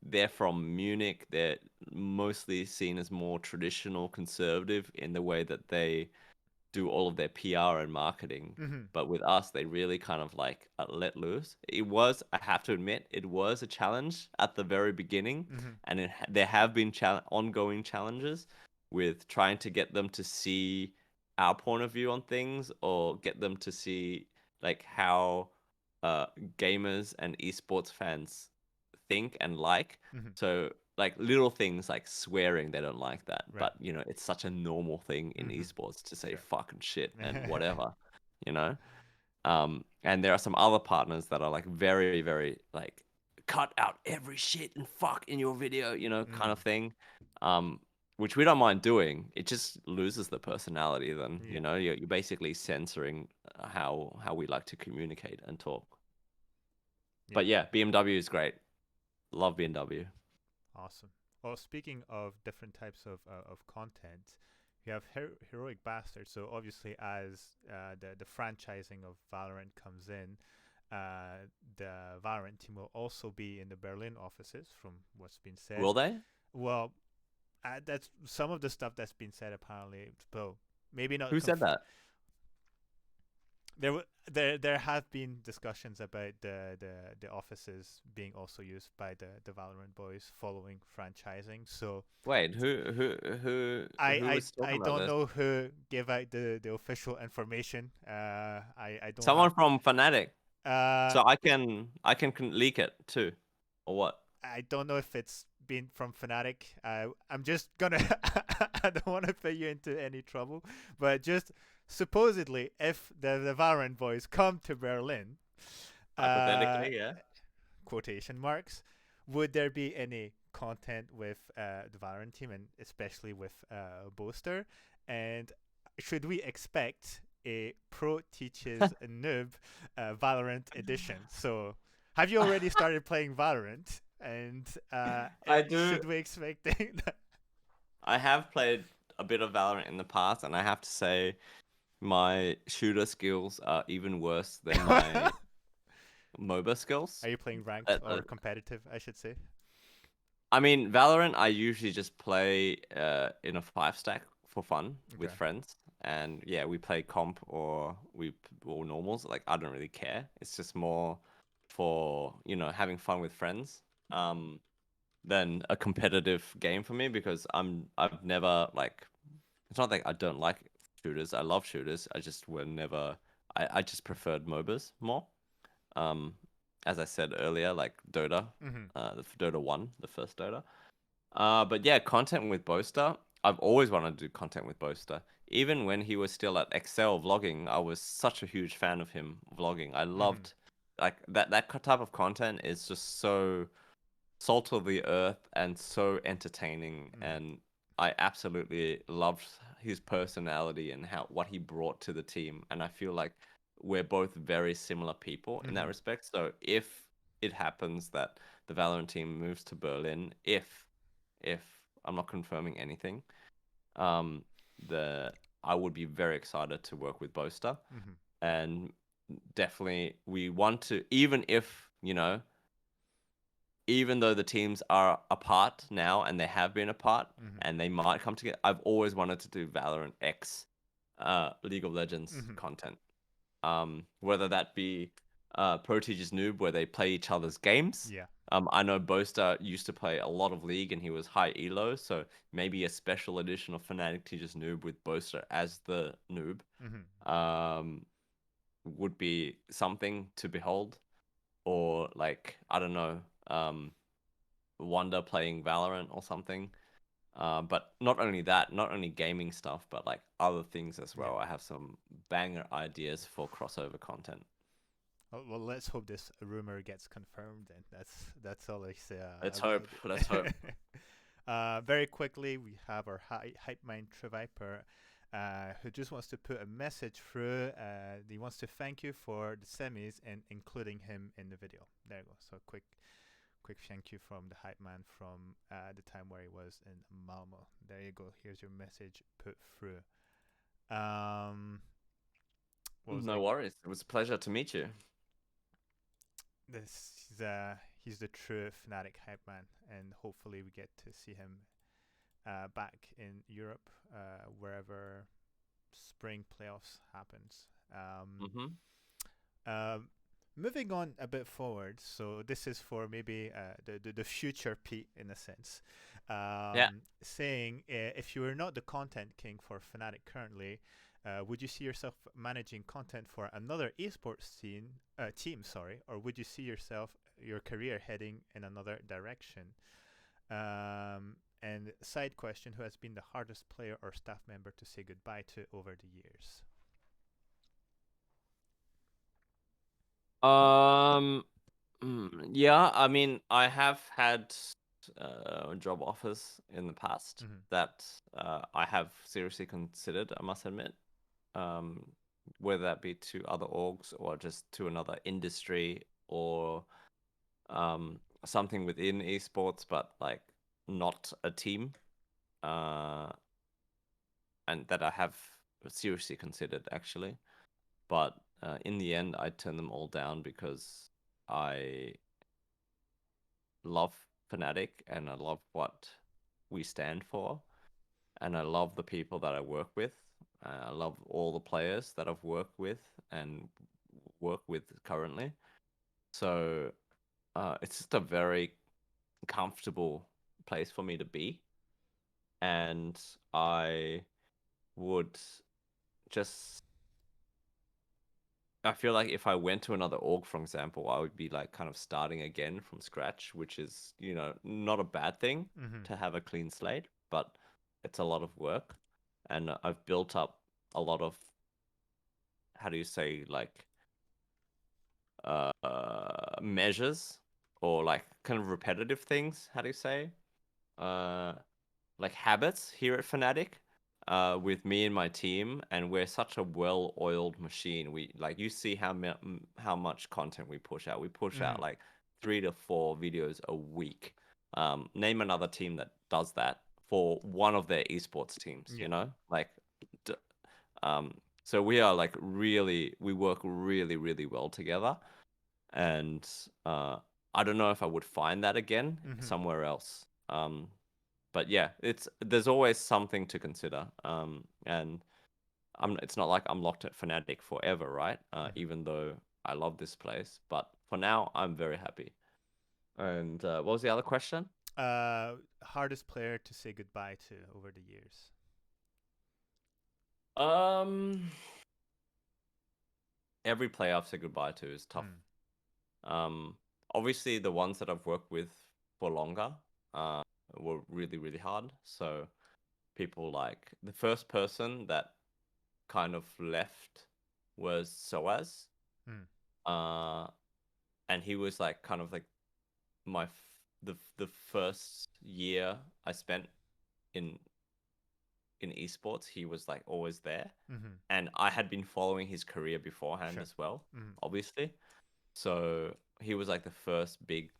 they're from Munich. They're mostly seen as more traditional conservative in the way that they do all of their PR and marketing. Mm-hmm. But with us, they really kind of like let loose. It was, I have to admit, it was a challenge at the very beginning, Mm-hmm. and there have been ongoing challenges with trying to get them to see our point of view on things, or get them to see like how uh, gamers and esports fans think and like. Mm-hmm. So like little things like swearing, they don't like that. Right. But it's such a normal thing in Mm-hmm. esports to say Sure. fucking shit and whatever, you know. And there are some other partners that are like very, very like cut out every shit and fuck in your video, kind Mm. of thing. Um, which we don't mind doing. It just loses the personality. Then Yeah. you're basically censoring how we like to communicate and talk. Yeah. But yeah, BMW is great. Love BMW. Awesome. Well, speaking of different types of content, you have Heroic Bastards. So obviously, as the franchising of Valorant comes in, the Valorant team will also be in the Berlin offices, from what's been said. Will they? Well, that's some of the stuff that's been said apparently. Well, maybe not Who said that? there have been discussions about the offices being also used by the Valorant boys following franchising. So Wait, who was I talking about don't this? know who gave out the official information. I don't Someone have from Fnatic. uh So I can leak it too, or what? I don't know if it's been from Fnatic. I'm just gonna I don't want to put you into any trouble, but just supposedly, if the Valorant boys come to Berlin, uh, Hypothetically, yeah. quotation marks, would there be any content with the Valorant team, and especially with Boaster? And should we expect a pro teaches a noob Valorant edition? So, have you already started playing Valorant? And I do. should we expect that? I have played a bit of Valorant in the past, and I have to say my shooter skills are even worse than my MOBA skills. Are you playing ranked Uh, uh, or competitive? I should say. I mean, Valorant, I usually just play in a 5 stack for fun with Okay. friends. And yeah, we play comp or normals. Like I don't really care. It's just more for, having fun with friends. Than a competitive game for me, because I've never like, it's not like I don't like shooters. I love shooters. I just were never I just preferred MOBAs more. Um, as I said earlier, like Dota, Mm-hmm. the Dota 1, the first Dota. But yeah, content with Boaster. I've always wanted to do content with Boaster. Even when he was still at Excel vlogging, I was such a huge fan of him vlogging. I Mm-hmm. loved like that type of content is just so salt of the earth and so entertaining. Mm. And I absolutely loved his personality and what he brought to the team. And I feel like we're both very similar people in that Mm-hmm. respect. So if it happens that the Valorant team moves to Berlin, if I'm not confirming anything, um, the I would be very excited to work with Boaster. Mm-hmm. And definitely we want to, even if even though the teams are apart now and they have been apart Mm-hmm. and they might come together, I've always wanted to do Valorant X League of Legends Mm-hmm. content. Whether that be Pro Teachers Noob, where they play each other's games. Yeah. I know Boaster used to play a lot of League and he was high elo, so maybe a special edition of Fnatic Teachers Noob with Boaster as the noob Mm-hmm. um, would be something to behold. Or like, I don't know, Wonder playing Valorant or something. But not only that, not only gaming stuff, but like other things as Yeah. well. I have some banger ideas for crossover content. Well, let's hope this rumor gets confirmed. Then that's all I say Let's about hope. Let's hope. it. Very quickly, we have our hype mind Treviper, who just wants to put a message through. He wants to thank you for the semis and including him in the video. There you go. So quick thank you from the hype man from the time where he was in Malmo. There you go. Here's your message put through. What was I? No worries. It was a pleasure to meet you. This he's the true Fnatic hype man, and hopefully we get to see him back in Europe, wherever spring playoffs happens. Mm-hmm. Um, Moving on a bit forward, so this is for maybe the future Pete in a sense. Yeah. Saying if you were not the content king for Fnatic currently, would you see yourself managing content for another esports team, sorry, or would you see your career heading in another direction? And side question: who has been the hardest player or staff member to say goodbye to over the years? Um, yeah, I mean, I have had job offers in the past Mm-hmm. that I have seriously considered, I must admit. Um, whether that be to other orgs or just to another industry or something within esports, but like not a team. Uh, and that I have seriously considered actually. But in the end, I turned them all down because I love Fnatic and I love what we stand for, and I love the people that I work with. I love all the players that I've worked with and work with currently. So it's just a very comfortable place for me to be, and I would just I feel like if I went to another org, for example, I would be like kind of starting again from scratch, which is, not a bad thing Mm-hmm. to have a clean slate, but it's a lot of work. And I've built up a lot of, how do you say, like, measures or like kind of repetitive things. How do you say? Uh, like habits here at Fnatic with me and my team, and we're such a well-oiled machine. We like you see how much content we push out. We push Mm-hmm. out like 3 to 4 videos a week. Name another team that does that for one of their esports teams. Yeah. Like, d- um, so we are like we work really really well together, and I don't know if I would find that again Mm-hmm. somewhere else. But yeah, there's always something to consider. And it's not like I'm locked at Fnatic forever, right? Mm-hmm. Even though I love this place, but for now, I'm very happy. And what was the other question? Hardest player to say goodbye to over the years. Um, every player I've said goodbye to is tough. Mm. Um, obviously the ones that I've worked with for longer, uh, were really really hard. So people like the first person that kind of left was Soaz. Mm. Uh, and he was like kind of like the first year I spent in esports. He was like always there, Mm-hmm. and I had been following his career beforehand Sure. as well, Mm-hmm. obviously. So he was like the first big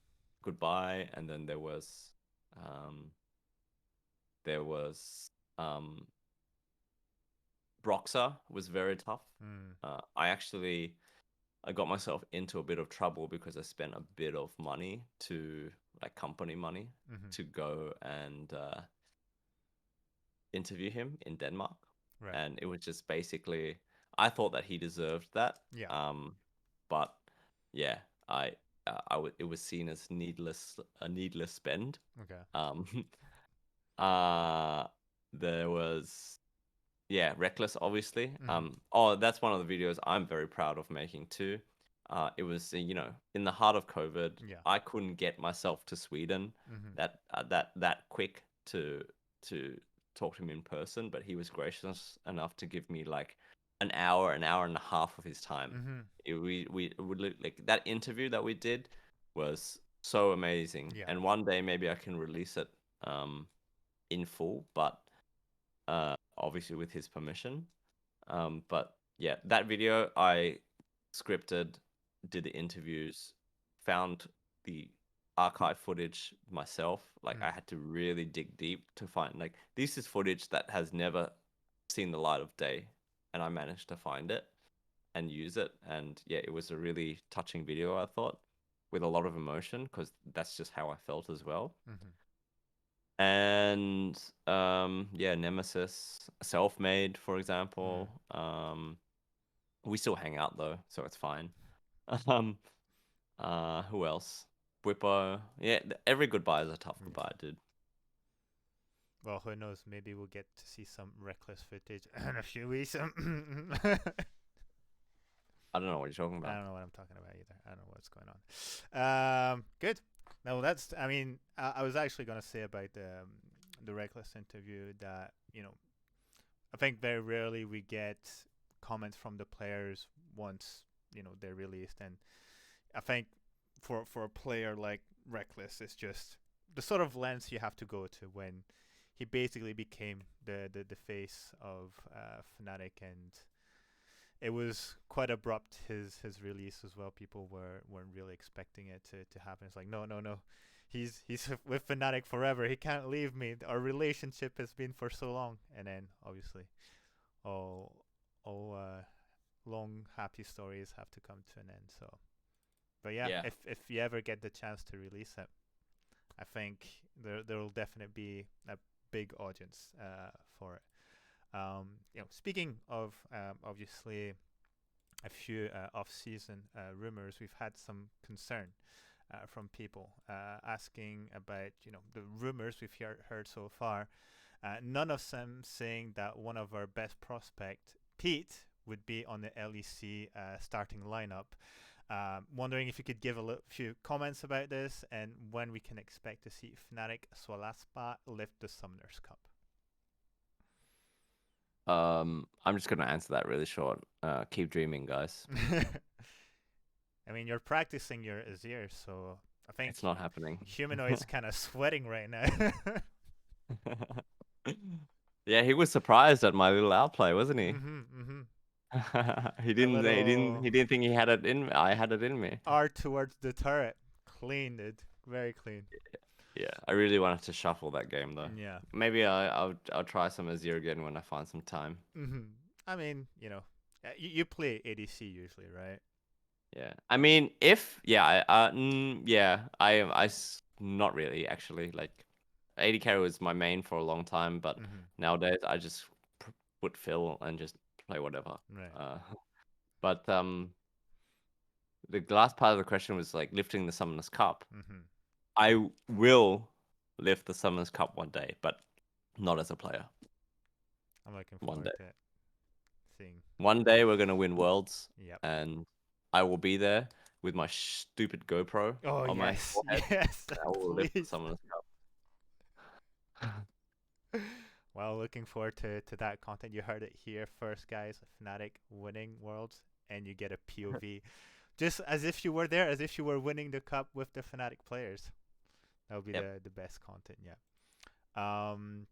goodbye, and then um there was Broxer was very tough. Mm. I got myself into a bit of trouble because I spent a bit of money to like company money Mm-hmm. to go and interview him in Denmark, Right. and it was just basically I thought that he deserved that, Yeah. but yeah, it was seen as a needless spend. Okay. Um, uh, there was yeah, Reckless, obviously. Mm-hmm. Oh, that's one of the videos I'm very proud of making too. It was, in the heart of COVID, Yeah. I couldn't get myself to Sweden Mm-hmm. that quick to talk to him in person, but he was gracious enough to give me like an hour and a half of his time. Mm-hmm. We would like that interview that we did was so amazing, Yeah. and one day maybe I can release it in full, but obviously with his permission. But yeah, that video I scripted, did the interviews, found the archive footage myself. Like Mm. I had to really dig deep to find like this is footage that has never seen the light of day, and I managed to find it and use it. And yeah, it was a really touching video, I thought. with a lot of emotion because that's just how I felt as well. Mm-hmm. And yeah, Nemesis, Self-Made, for Mm. example. We still hang out though, so it's fine. Um, who else? Whippo. Yeah, every goodbye is a tough Yeah. goodbye, dude. Well, who knows? Maybe we'll get to see some reckless footage in a few weeks. I I don't know what you're talking about. don't know what I'm talking about either. I don't know what's going on. Good. No, that's. I mean, I was actually gonna say about the reckless interview that I think very rarely we get comments from the players once they're released, and I think for a player like Reckless, it's just the sort of lens you have to go to when he basically became the face of Fnatic, and it was quite abrupt his release as well. People weren't really expecting it to happen. It's like no. He's with Fnatic forever. He can't leave me. Our relationship has been for so long, and then obviously all all long happy stories have to come to an end. So, but yeah, Yeah. if you ever get the chance to release it, I think there will definitely be a big audience for it. Speaking of obviously a few off-season rumors, we've had some concern from people asking about the rumors we've heard so far. None of them saying that one of our best prospect, Pete, would be on the LEC starting lineup. Wondering if you could give a few comments about this and when we can expect to see Fnatic Swallaspaa lift the Summoners Cup. I'm just gonna answer that really short. Keep dreaming, guys. I mean, you're practicing your Azir, so I think It's not happening. Humanoid's kind of sweating right now. Yeah, he was surprised at my little outplay, wasn't he? Mm-hmm. He A didn't. He didn't. little He didn't think he had it in. I had it in me. R towards the turret. Clean, dude. Very clean. Yeah, I really wanted to shuffle that game though. Yeah. Maybe I'll try some Azir again when I find some time. Mm-hmm. I mean, you play ADC usually, right? Yeah, I mean, if yeah, yeah, not really actually. Like, AD carry was my main for a long time, but Mm-hmm. nowadays I just put Phil and just play whatever. Right. Uh, but the last part of the question was like lifting the Summoners Cup. Mm-hmm. I will lift the Summoners Cup one day, but not as a player. I'm looking One forward day. to it. Seeing. One day we're gonna win Worlds, Yep. and I will be there with my stupid GoPro Oh on my yes, forehead. yes, And I will lift the please. Summoners Cup. Well, looking forward to that content. You heard it here first, guys. Fnatic winning Worlds, and you get a POV, just as if you were there, as if you were winning the cup with the Fnatic players. That would be Yep. the best content. Yeah. Um,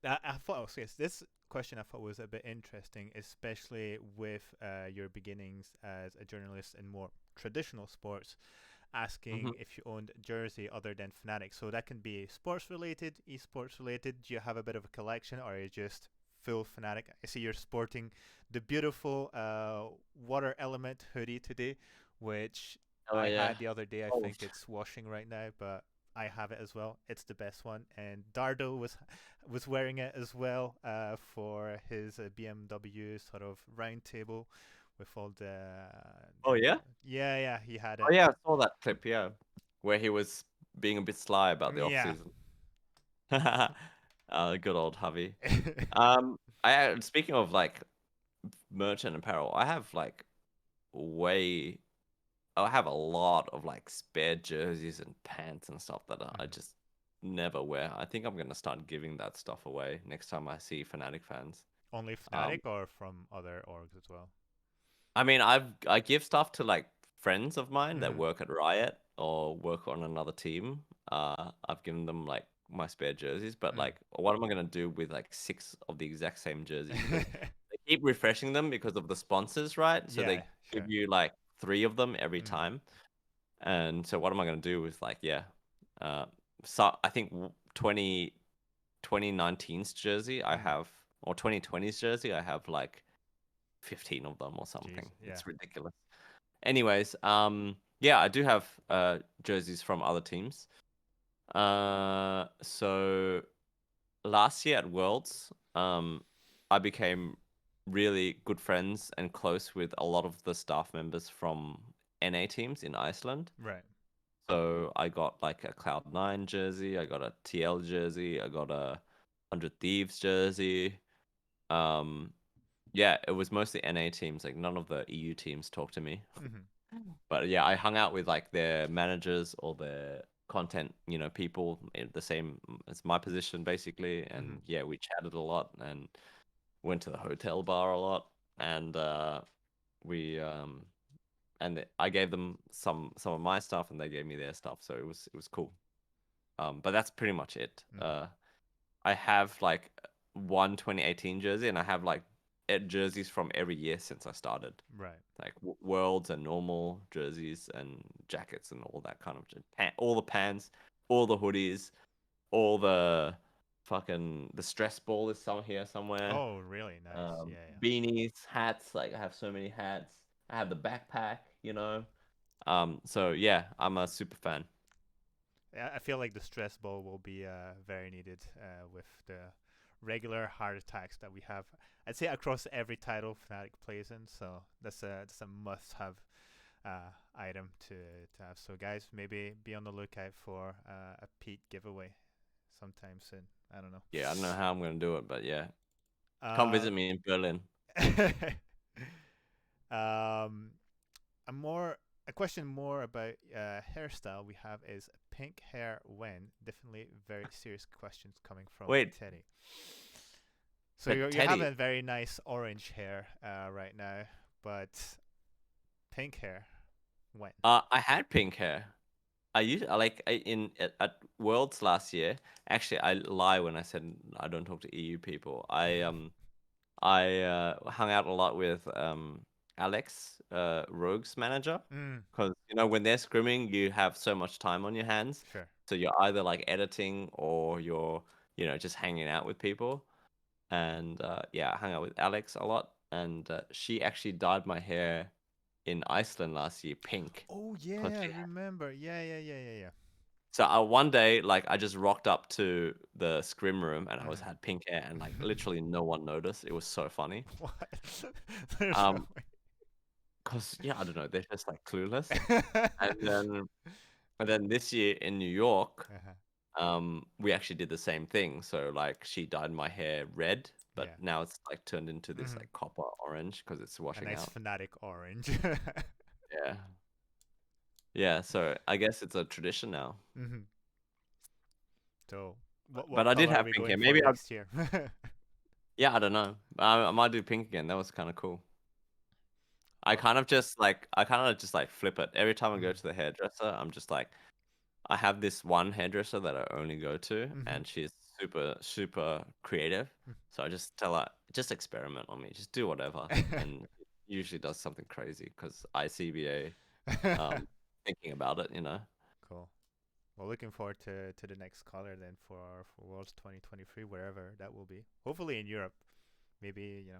I thought, oh, yes, this question I thought was a bit interesting, especially with your beginnings as a journalist in more traditional sports, hmm asking if you owned a jersey other than Fnatic. So that can be sports related, esports related. Do you have a bit of a collection, or are you just full Fnatic? I see you're sporting the beautiful water element hoodie today, which Oh I yeah. had the other day. I Oh, think it's washing right now, but I have it as well. It's the best one, and Dardo was wearing it as well for his BMW sort of round table with all oh yeah. yeah, he had Oh it. yeah. I saw that clip. Yeah, where he was being a bit sly about the off Yeah. season. Good old Javi. Speaking of like merchant apparel, I have like way I have a lot of like spare jerseys and pants and stuff that I Mhm. just never wear. I think I'm gonna start giving that stuff away next time I see Fnatic fans. Only Um, Fnatic or from other orgs as well? I mean, I give stuff to like friends of mine that Mm-hmm. work at Riot or work on another team. I've given them like my spare jerseys, but Mm. like, what am I gonna do with like six of the exact same jersey? Because they keep refreshing them because of the sponsors, right? So Yeah, they give sure. you like three of them every Mm. time. And so what am I going to do with like, yeah, uh, so I think 2019's jersey I Mm-hmm. have, or 2020's jersey, I have like 15 of them or Jeez, something. yeah. It's ridiculous. Anyways, Yeah, I do have jerseys from other teams. So last year at Worlds, I became really good friends and close with a lot of the staff members from NA teams in Iceland. Right. So I got like a Cloud9 jersey, I got a TL jersey, I got a 100 Thieves jersey. Um, yeah, it was mostly NA teams. Like none of the EU teams talked to me. Mm-hmm. But yeah, I hung out with like their managers or their content, people in the same as my position basically. Mm-hmm. And yeah, we chatted a lot and went to the hotel bar a lot. And we I gave them some of my stuff and they gave me their stuff. So it was cool. But that's pretty much it. Mm-hmm. I have like one 2018 jersey and I have like jerseys from every year since I started. Right. Like worlds and normal jerseys and jackets and all that kind of all the pants, all the hoodies, all the fucking the stress ball is here somewhere. Oh, really nice. Yeah, yeah. Beanies, hats. Like I have so many hats. I have the backpack. So yeah, I'm a super fan. Yeah, I feel like the stress ball will be very needed with the regular heart attacks that we have. I'd say across every title Fnatic plays in, so that's a must-have item to have. So guys, maybe be on the lookout for a Pete giveaway sometime soon. I don't know. Yeah, I don't know how I'm gonna do it, but yeah, come Uh, visit me in Berlin. um, a question more about hairstyle we have is pink hair when? Definitely very serious questions coming from Wait, Teddy. So but you have Teddy, a very nice orange hair right now, but pink hair when? I had pink hair. At Worlds last year. Actually, I lie when I said I don't talk to EU people. I hung out a lot with Alex, Rogue's manager, Mm, because when they're scrimming, you have so much time on your hands, sure. so you're either like editing or you're just hanging out with people. And yeah, I hung out with Alex a lot, and she actually dyed my hair in Iceland last year pink. Oh 'Cause yeah, she remember. Yeah, yeah, yeah, yeah, yeah. So one day, like I just rocked up to the scrim room and I was Mhm. had pink hair and like literally no one noticed. It was so funny. What? There's no Um, cause yeah, I don't know, they're just like clueless. way. And then this year in New York, Uh-huh. we actually did the same thing. So like she dyed my hair red, but Yeah. now it's like turned into this Hmm. like copper orange because it's A washing nice out. Fnatic orange. Yeah, yeah. So I guess it's a tradition now. Hmm. So, what But I did color are have we pink going hair. for Maybe next year? yeah, I don't know. I might do pink again. That was kind of cool. Well, I kind of just like flip it. Every time I go mhm, to the hairdresser, I'm just like, I have this one hairdresser that I only go to, mhm. and she's super, super creative. So I just tell her, just experiment on me, just do whatever. And it usually does something crazy because ICBA, thinking about it. Cool. Well, looking forward to the next color then for Worlds 2023, wherever that will be. Hopefully in Europe. Maybe.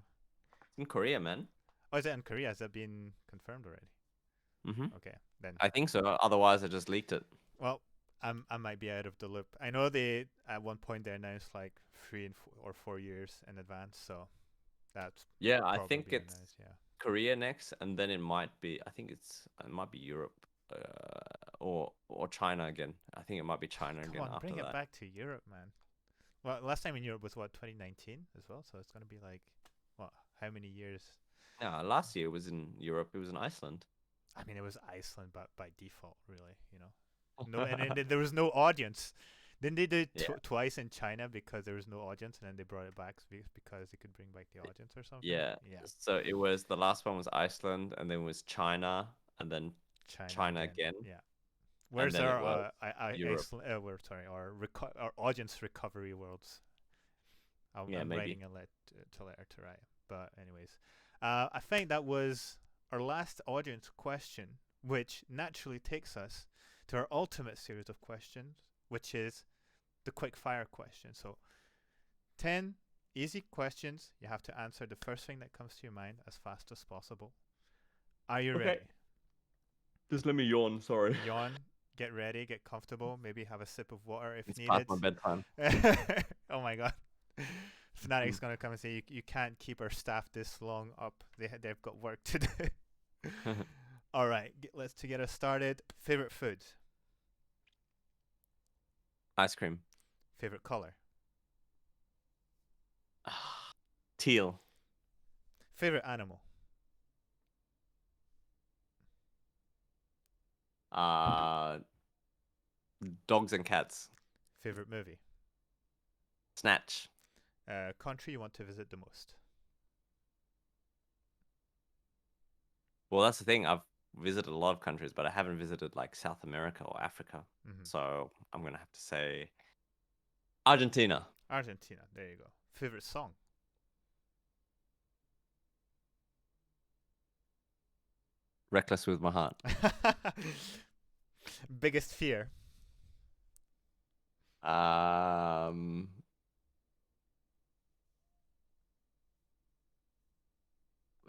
In Korea, man. Oh, is it in Korea? Has that been confirmed already? Okay, then. I think so. Otherwise, I just leaked it. Well, I might be out of the loop. I know they at one point they announced like 3 or 4 years in advance, so that's Yeah, I think probably it's nice. Yeah. Korea next, and then it might be. I think it might be Europe, or China again. I think it might be China Come again on, after bring it that. back to Europe, man. Well, last time in Europe was what 2019 as well, so it's gonna be like what? How many years? No, last year was in Europe. It was in Iceland. I mean, it was Iceland, but by default, really. No, and there was no audience. Then they did Yeah, twice in China because there was no audience, and then they brought it back because they could bring back the audience or something. yeah. Yeah, So it was the last one was Iceland, and then was China, and then China China again. again, Yeah. and Where's then it our was Europe. we're sorry, our audience recovery worlds? Yeah, I'm maybe. writing a letter to write. But anyways, I think that was our last audience question, which naturally takes us to our ultimate series of questions, which is the quick fire question. So 10 easy questions. You have to answer the first thing that comes to your mind as fast as possible. Are you Okay. ready? Just let me yawn. Sorry. Yawn, get ready, get comfortable, maybe have a sip of water if It's past needed. my bedtime. Oh my god. Fnatic's Mm. gonna come and say you can't keep our staff this long up. They've got work to do. All right, let's to get us started. Favorite food, Ice cream. favorite color, Teal. favorite animal, Uh, Dogs and cats. favorite movie, Snatch. country you want to visit the most. Well, that's the thing. I've visited a lot of countries, but I haven't visited like South America or Africa. Mm-hmm. So I'm gonna have to say Argentina. Argentina. There you go. Favorite song. Reckless with my heart. Biggest fear. Um,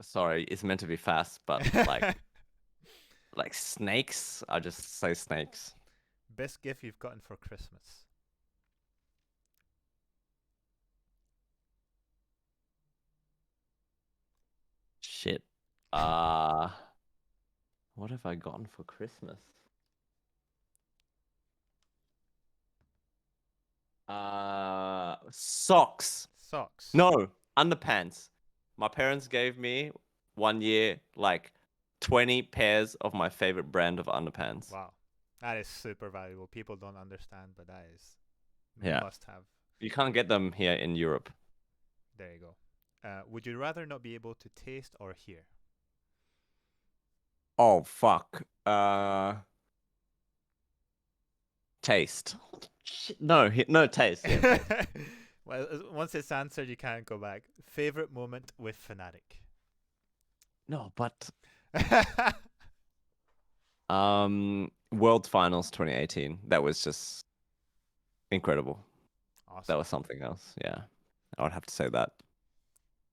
Sorry, it's meant to be fast, but like snakes. I just say snakes. Best gift you've gotten for Christmas. Shit. What have I gotten for Christmas? Socks. Socks. No, underpants. My parents gave me 1 year like 20 pairs of my favorite brand of underpants. Wow. That is super valuable. People don't understand, but that is Yeah. must have. You can't get them here in Europe. There you go. Would you rather not be able to taste or hear? Oh fuck. Taste. No, no taste. Yeah, taste. Well, once it's answered, you can't go back. Favorite moment with Fnatic. No, but World Finals 2018. That was just incredible. Awesome. That was something else. Yeah. I would have to say that.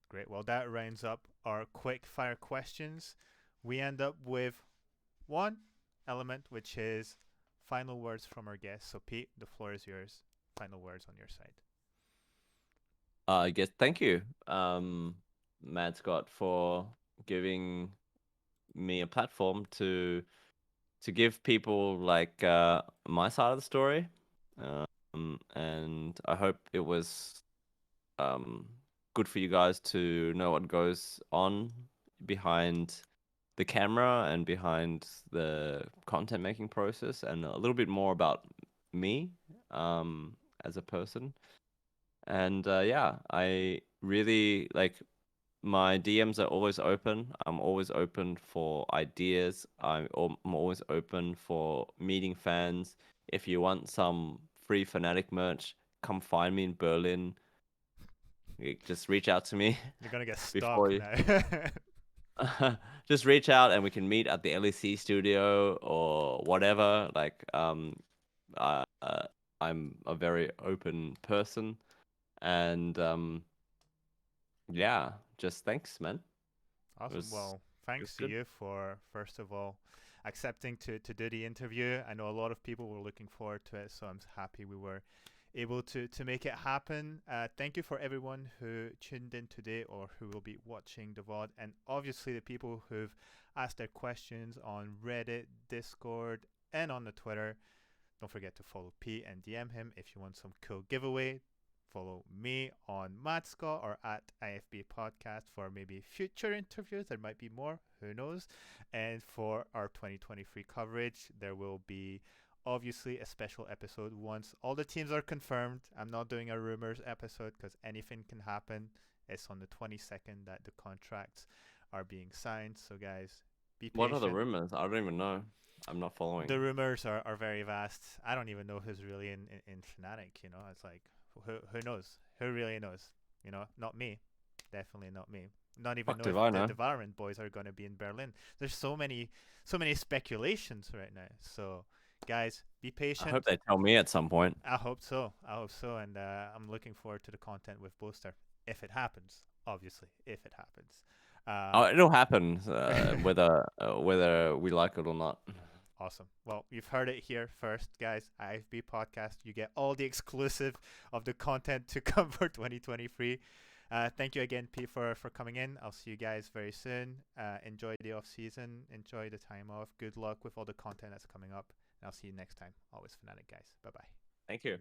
Great. Well, that rounds up our quick fire questions. We end up with one element, which is final words from our guests. So, Pete, the floor is yours. Final words on your side. I guess thank you, Mad Scott, for giving me a platform to give people like my side of the story, and I hope it was good for you guys to know what goes on behind the camera and behind the content making process, and a little bit more about me as a person. And yeah, I really like my DMs are always open. I'm always open for ideas. I'm always open for meeting fans. If you want some free Fnatic merch, come find me in Berlin. You just reach out to me You're going to get before stuck you. now. Just reach out and we can meet at the LEC studio or whatever. Like, I'm a very open person, and yeah, just thanks, man. Awesome. Well, thanks to Good. you for, first of all, accepting to do the interview. I know a lot of people were looking forward to it, so I'm happy we were able to make it happen. Thank you for everyone who tuned in today or who will be watching the VOD, and obviously the people who've asked their questions on Reddit, Discord, and on the Twitter. Don't forget to follow Pete and DM him if you want some cool giveaway. Follow me on Matscott or at IFB Podcast for maybe future interviews. There might be more, who knows. And for our 2023 coverage, there will be obviously a special episode once all the teams are confirmed. I'm not doing a rumors episode because anything can happen. It's on the 22nd that the contracts are being signed. So, guys, be patient. What are the rumors? I don't even know. I'm not following. The rumors are very vast. I don't even know who's really in Fnatic. You know, it's like, who knows? Who really knows? You know, not me. Definitely not me. Not even Fuck know if if I the know. Valorant boys are going to be in Berlin. There's so many speculations right now. So, guys, be I patient. hope they tell me at some point. I hope so. I hope so. And I'm looking forward to the content with Boaster if it happens. Obviously, if it happens. It'll happen, whether we like it or not. Awesome. Well, you've heard it here first, guys. IFB podcast. You get all the exclusive of the content to come for 2023. Thank you again, Pete, for coming in. I'll see you guys very soon. Enjoy the off season. Enjoy the time off. Good luck with all the content that's coming up. And I'll see you next time. Always Fnatic, guys. Bye bye. Thank you.